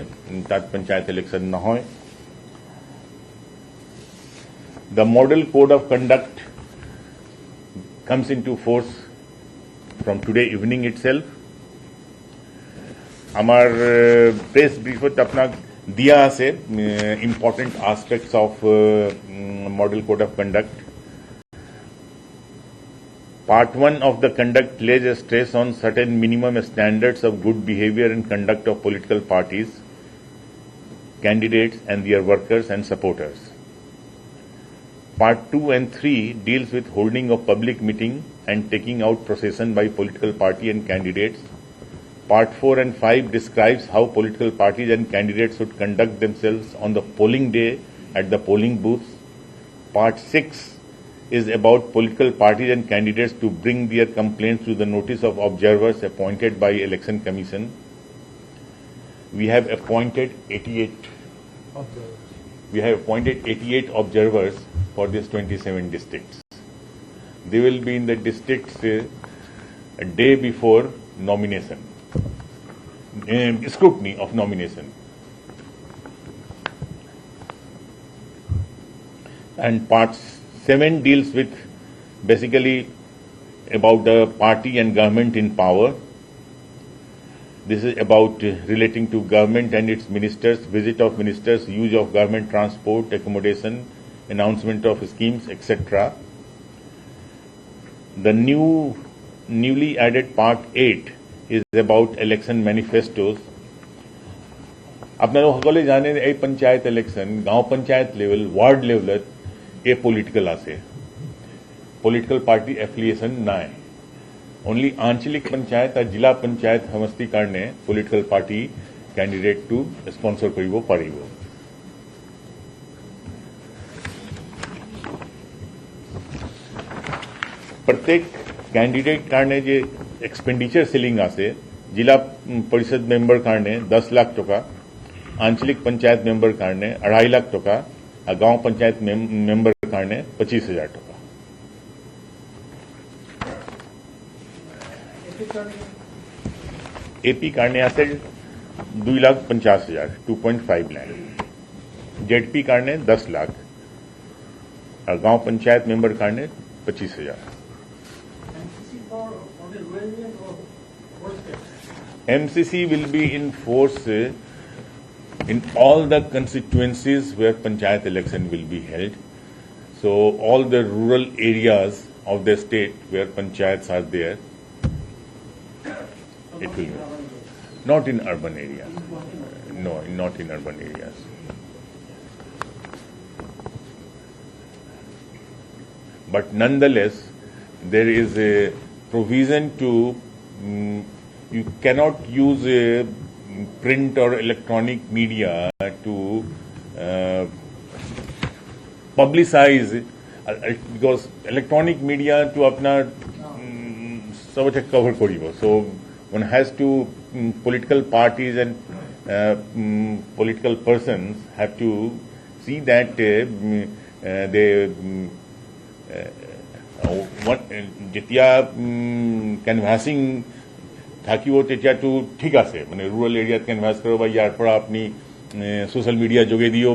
তাত panchayat election নহয় the model code of conduct comes into force from today evening itself আমার press briefত আপনাক দিয়া আছে important aspects of model code of conduct Part 1 of the conduct lays a stress on certain minimum standards of good behavior and conduct of political parties, candidates and their workers and supporters. Part 2 and 3 deals with holding of public meeting and taking out procession by political party and candidates. Part 4 and 5 describes how political parties and candidates should conduct themselves on the polling day at the polling booths. Part 6 is about political parties and candidates to bring their complaints to the notice of observers appointed by Election Commission. We have appointed 88 observers for these 27 districts. They will be in the districts a day before nomination, scrutiny of nomination. And parts 7 deals with basically about the party and government in power. This is about relating to government and its ministers, visit of ministers, use of government transport, accommodation, announcement of schemes, etc. The newly added part 8 is about election manifestos. আপনারা সকলে জানেন এই panchayat election গাঁও panchayat level word লেভেলত a political আছে political party affiliation নাই only আঞ্চলিক পঞ্চায়েত আর জিলা পঞ্চায়েত সমষ্টি কাৰণে political party candidate to sponsor কৰিব পাৰিব प्रत्येक कैंडिडेट कारणे जे एक्सपेंडिचर सीलिंग आसे जिला परिषद मेंबर कारणे 10 लाख टका आंचलिक पंचायत मेंबर कारणे 2.5 लाख टका और गांव पंचायत मेंबर कारणे 25,000 टका एपी कारणे आसे 2,50,000 2.5 लाख जेडपी कारणे 10 लाख और गांव पंचायत मेंबर कारणे 25,000 MCC will be in force in all the constituencies where panchayat election will be held. So all the rural areas of the state where panchayats are there, it will be. Not in urban areas. No, not in urban areas. But nonetheless, there is a provision to you cannot use a print or electronic media to publicize because electronic media to apna sabach cover koribo. So one has to political parties and political persons have to see that they যেতিয়া কেনভাসিং থাকিব তেতিয়াতো ঠিক আছে মানে rural এৰিয়াত কেনভাস কৰিব বা ইয়াৰ পৰা আপুনি সোশ্যাল মিডিয়া যোগেদিও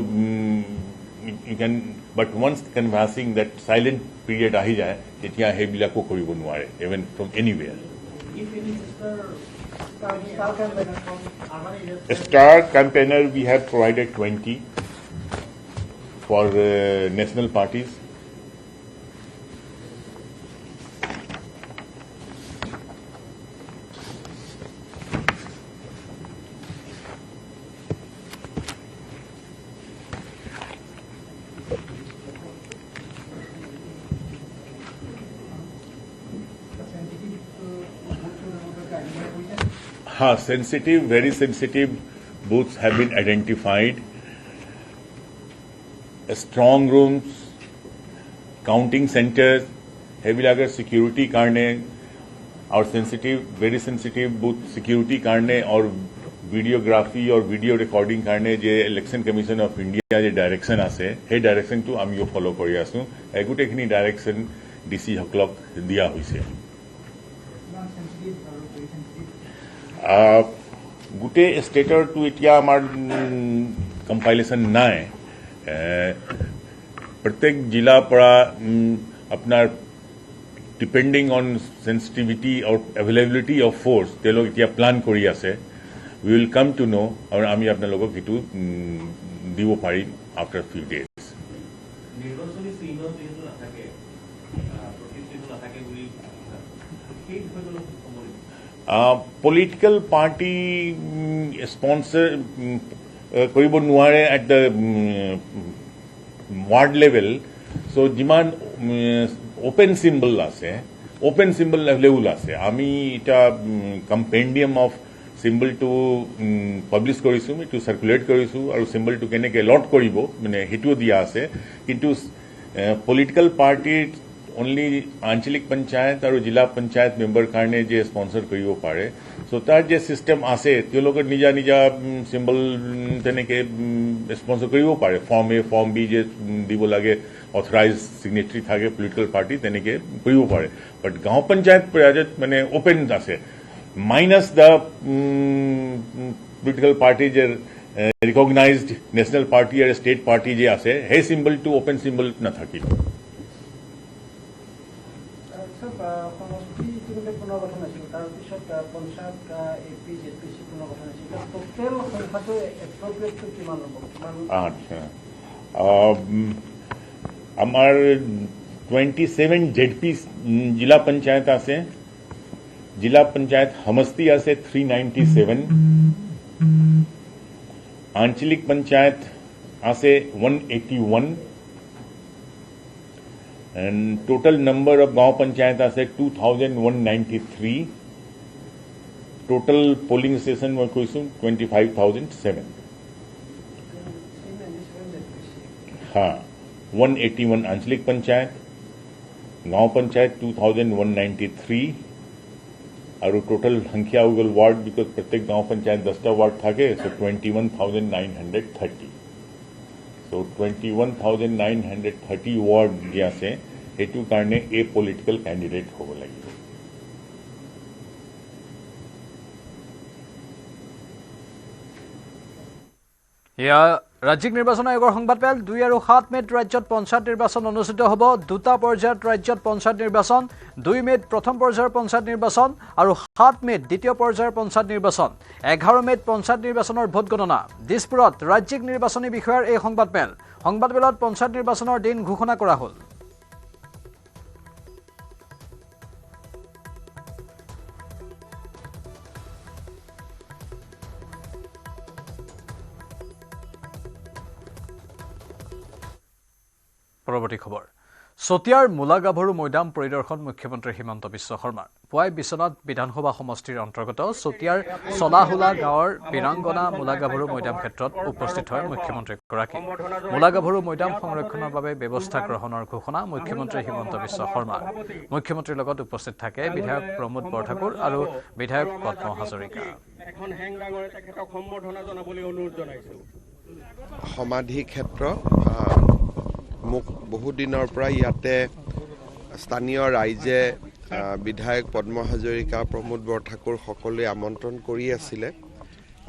you can but once canvassing that silent period আহি যায় তেতিয়া সেইবিলাকো কৰিব নোৱাৰে even from anywhere Star campaigner we have provided 20 for national parties. Sensitive, very sensitive booths have been identified. Strong rooms, counting centers, heavy lager security karne, और sensitive, very sensitive booth security karne और videography और video recording karne J election commission of India J direction आसे, हे direction तो आमी यो follow करी आसु, एगुटे खनी direction DC हकलक दिया हुई से. গোটে ষ্টেটৰ টু এতিয়া আমাৰ কম্পাইলেশ্যন নাই প্ৰত্যেক জিলাৰ পৰা আপোনাৰ ডিপেণ্ডিং অন সেন্সিটিভিটি আৰু এভেইলেবিলিটি অফ ফ'ৰ্চ তেওঁলোক এতিয়া প্লান কৰি আছে উই উইল কাম টু ন' আৰু আমি আপোনালোকক সেইটো দিব পাৰিম after few days political party sponsor কৰিব নোৱাৰে at the ward level so যিমান open symbol আছে open symbol available আছে আমি এটা compendium of symbol to publish কৰিছো to circulate কৰিছো আৰু symbol to কেনেকৈ লট কৰিব মানে হেতু দিয়া আছে কিন্তু political party only आंचलिक पंचायत और जिला पंचायत मेंबर कारणे जे स्पॉन्सर करियो पारे सो तार जे सिस्टम आसे ते लोग निजा निजा सिंबल तनेके स्पॉन्सर करियो पारे फॉर्म ए फॉर्म बी जे दिबो लागे ऑथराइज सिग्नेचरी थाके पॉलिटिकल पार्टी तनेके करियो पारे बट गांव पंचायत प्रायोजित माने ओपन आसे माइनस द पॉलिटिकल पार्टी जे रिकॉग्नाइज्ड नेशनल पार्टी और स्टेट पार्टी जे आसे हे सिंबल टू ओपन सिंबल न थाकी আমার 27 जेडपी जिला पंचायत আছে जिला पंचायत हमस्ती আছে 397 आंचलिक पंचायत আছে 181 and total number of गांव पंचायत আছে 2193 total polling station मैं कोई 25,007 हाँ 181 आंचलिक पंचायत गांव पंचायत 2193 और टोटल संख्या हो गल वार्ड बिकॉज प्रत्येक गांव पंचायत 10टा वार्ड থাকে सो 21,930 सो 21,930 वार्ड जे আছে हेतु कारणे ए पॉलिटिकल कैंडिडेट হ'ব লাগিব या राज्यिक निर्वाचन आयोगर संबादमेल 2 और 7 मेत राज्य पंचायत निर्वाचन अनुष्ठित हब 2टा पर्यायत राज्य पंचायत निर्वाचन 2 मेत प्रथम पर्यायर पंचायत निर्वाचन और 7 मेत द्वितीय पर्यायर पंचायत निर्वाचन 11 मेत पंचायत निर्वाचन भोट गणना दिसपुरत राज्यिक निर्वाचनी विषयर এই সংবাদমেলত पंचायत निर्वाचन दिन घोषणा करा हल পৰৱৰ্তী খবৰ চতিয়াৰ মূলাগাভৰু মৈদাম পৰিদৰ্শন মুখ্যমন্ত্ৰী হিমন্ত বিশ্ব শৰ্মাৰ পুৱাই বিশ্বনাথ বিধানসভা সমষ্টিৰ অন্তৰ্গত চতিয়াৰ চলাহুলা গাঁৱৰ বীৰাংগনা মূলাগাভৰু মৈদাম ক্ষেত্ৰত উপস্থিত হয় মুখ্যমন্ত্ৰীগৰাকী মূলাগাভৰু মৈদাম সংৰক্ষণৰ বাবে ব্যৱস্থা গ্ৰহণৰ ঘোষণা মুখ্যমন্ত্ৰী হিমন্ত বিশ্ব শৰ্মাৰ মুখ্যমন্ত্ৰীৰ লগত উপস্থিত থাকে বিধায়ক প্ৰমোদ বৰঠাকুৰ আৰু বিধায়ক পদ্ম হাজৰিকা সমাধি ক্ষেত্ৰ মোক বহু দিনৰ পৰা ইয়াতে স্থানীয় ৰাইজে বিধায়ক পদ্ম হাজৰিকা প্ৰমোদ বৰঠাকুৰ সকলোৱে আমন্ত্ৰণ কৰি আছিলে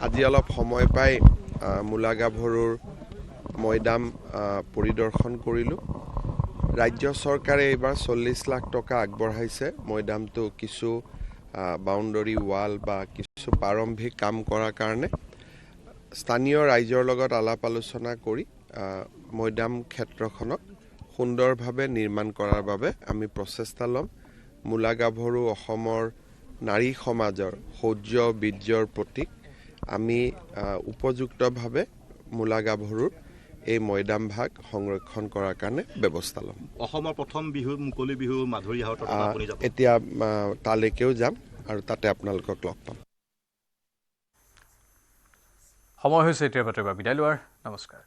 আজি অলপ সময় পাই মূলাগাভৰুৰ মৈদাম পৰিদৰ্শন কৰিলোঁ ৰাজ্য চৰকাৰে এইবাৰ 40 লাখ টকা আগবঢ়াইছে মৈদামটো কিছু বাউণ্ডাৰী ৱাল বা কিছু প্ৰাৰম্ভিক কাম কৰাৰ কাৰণে স্থানীয় ৰাইজৰ লগত আলাপ আলোচনা কৰি মৈদাম ক্ষেত্ৰখনক সুন্দৰভাৱে নিৰ্মাণ কৰাৰ বাবে আমি প্ৰচেষ্টা ল'ম মূলাগাভৰু অসমৰ নাৰী সমাজৰ শৌৰ্য বীৰ্যৰ প্ৰতীক আমি উপযুক্তভাৱে মূলাগাভৰুৰ এই মৈদাম ভাগ সংৰক্ষণ কৰাৰ কাৰণে ব্যৱস্থা ল'ম অসমৰ প্ৰথম বিহু মুকলি বিহু মাধুৰী হাউত আপুনি যাব এতিয়া তালৈকেও যাম আৰু তাতে আপোনালোকক লগ পাম সময় হৈছে এতিয়া বিদায় লোৱাৰ নমস্কাৰ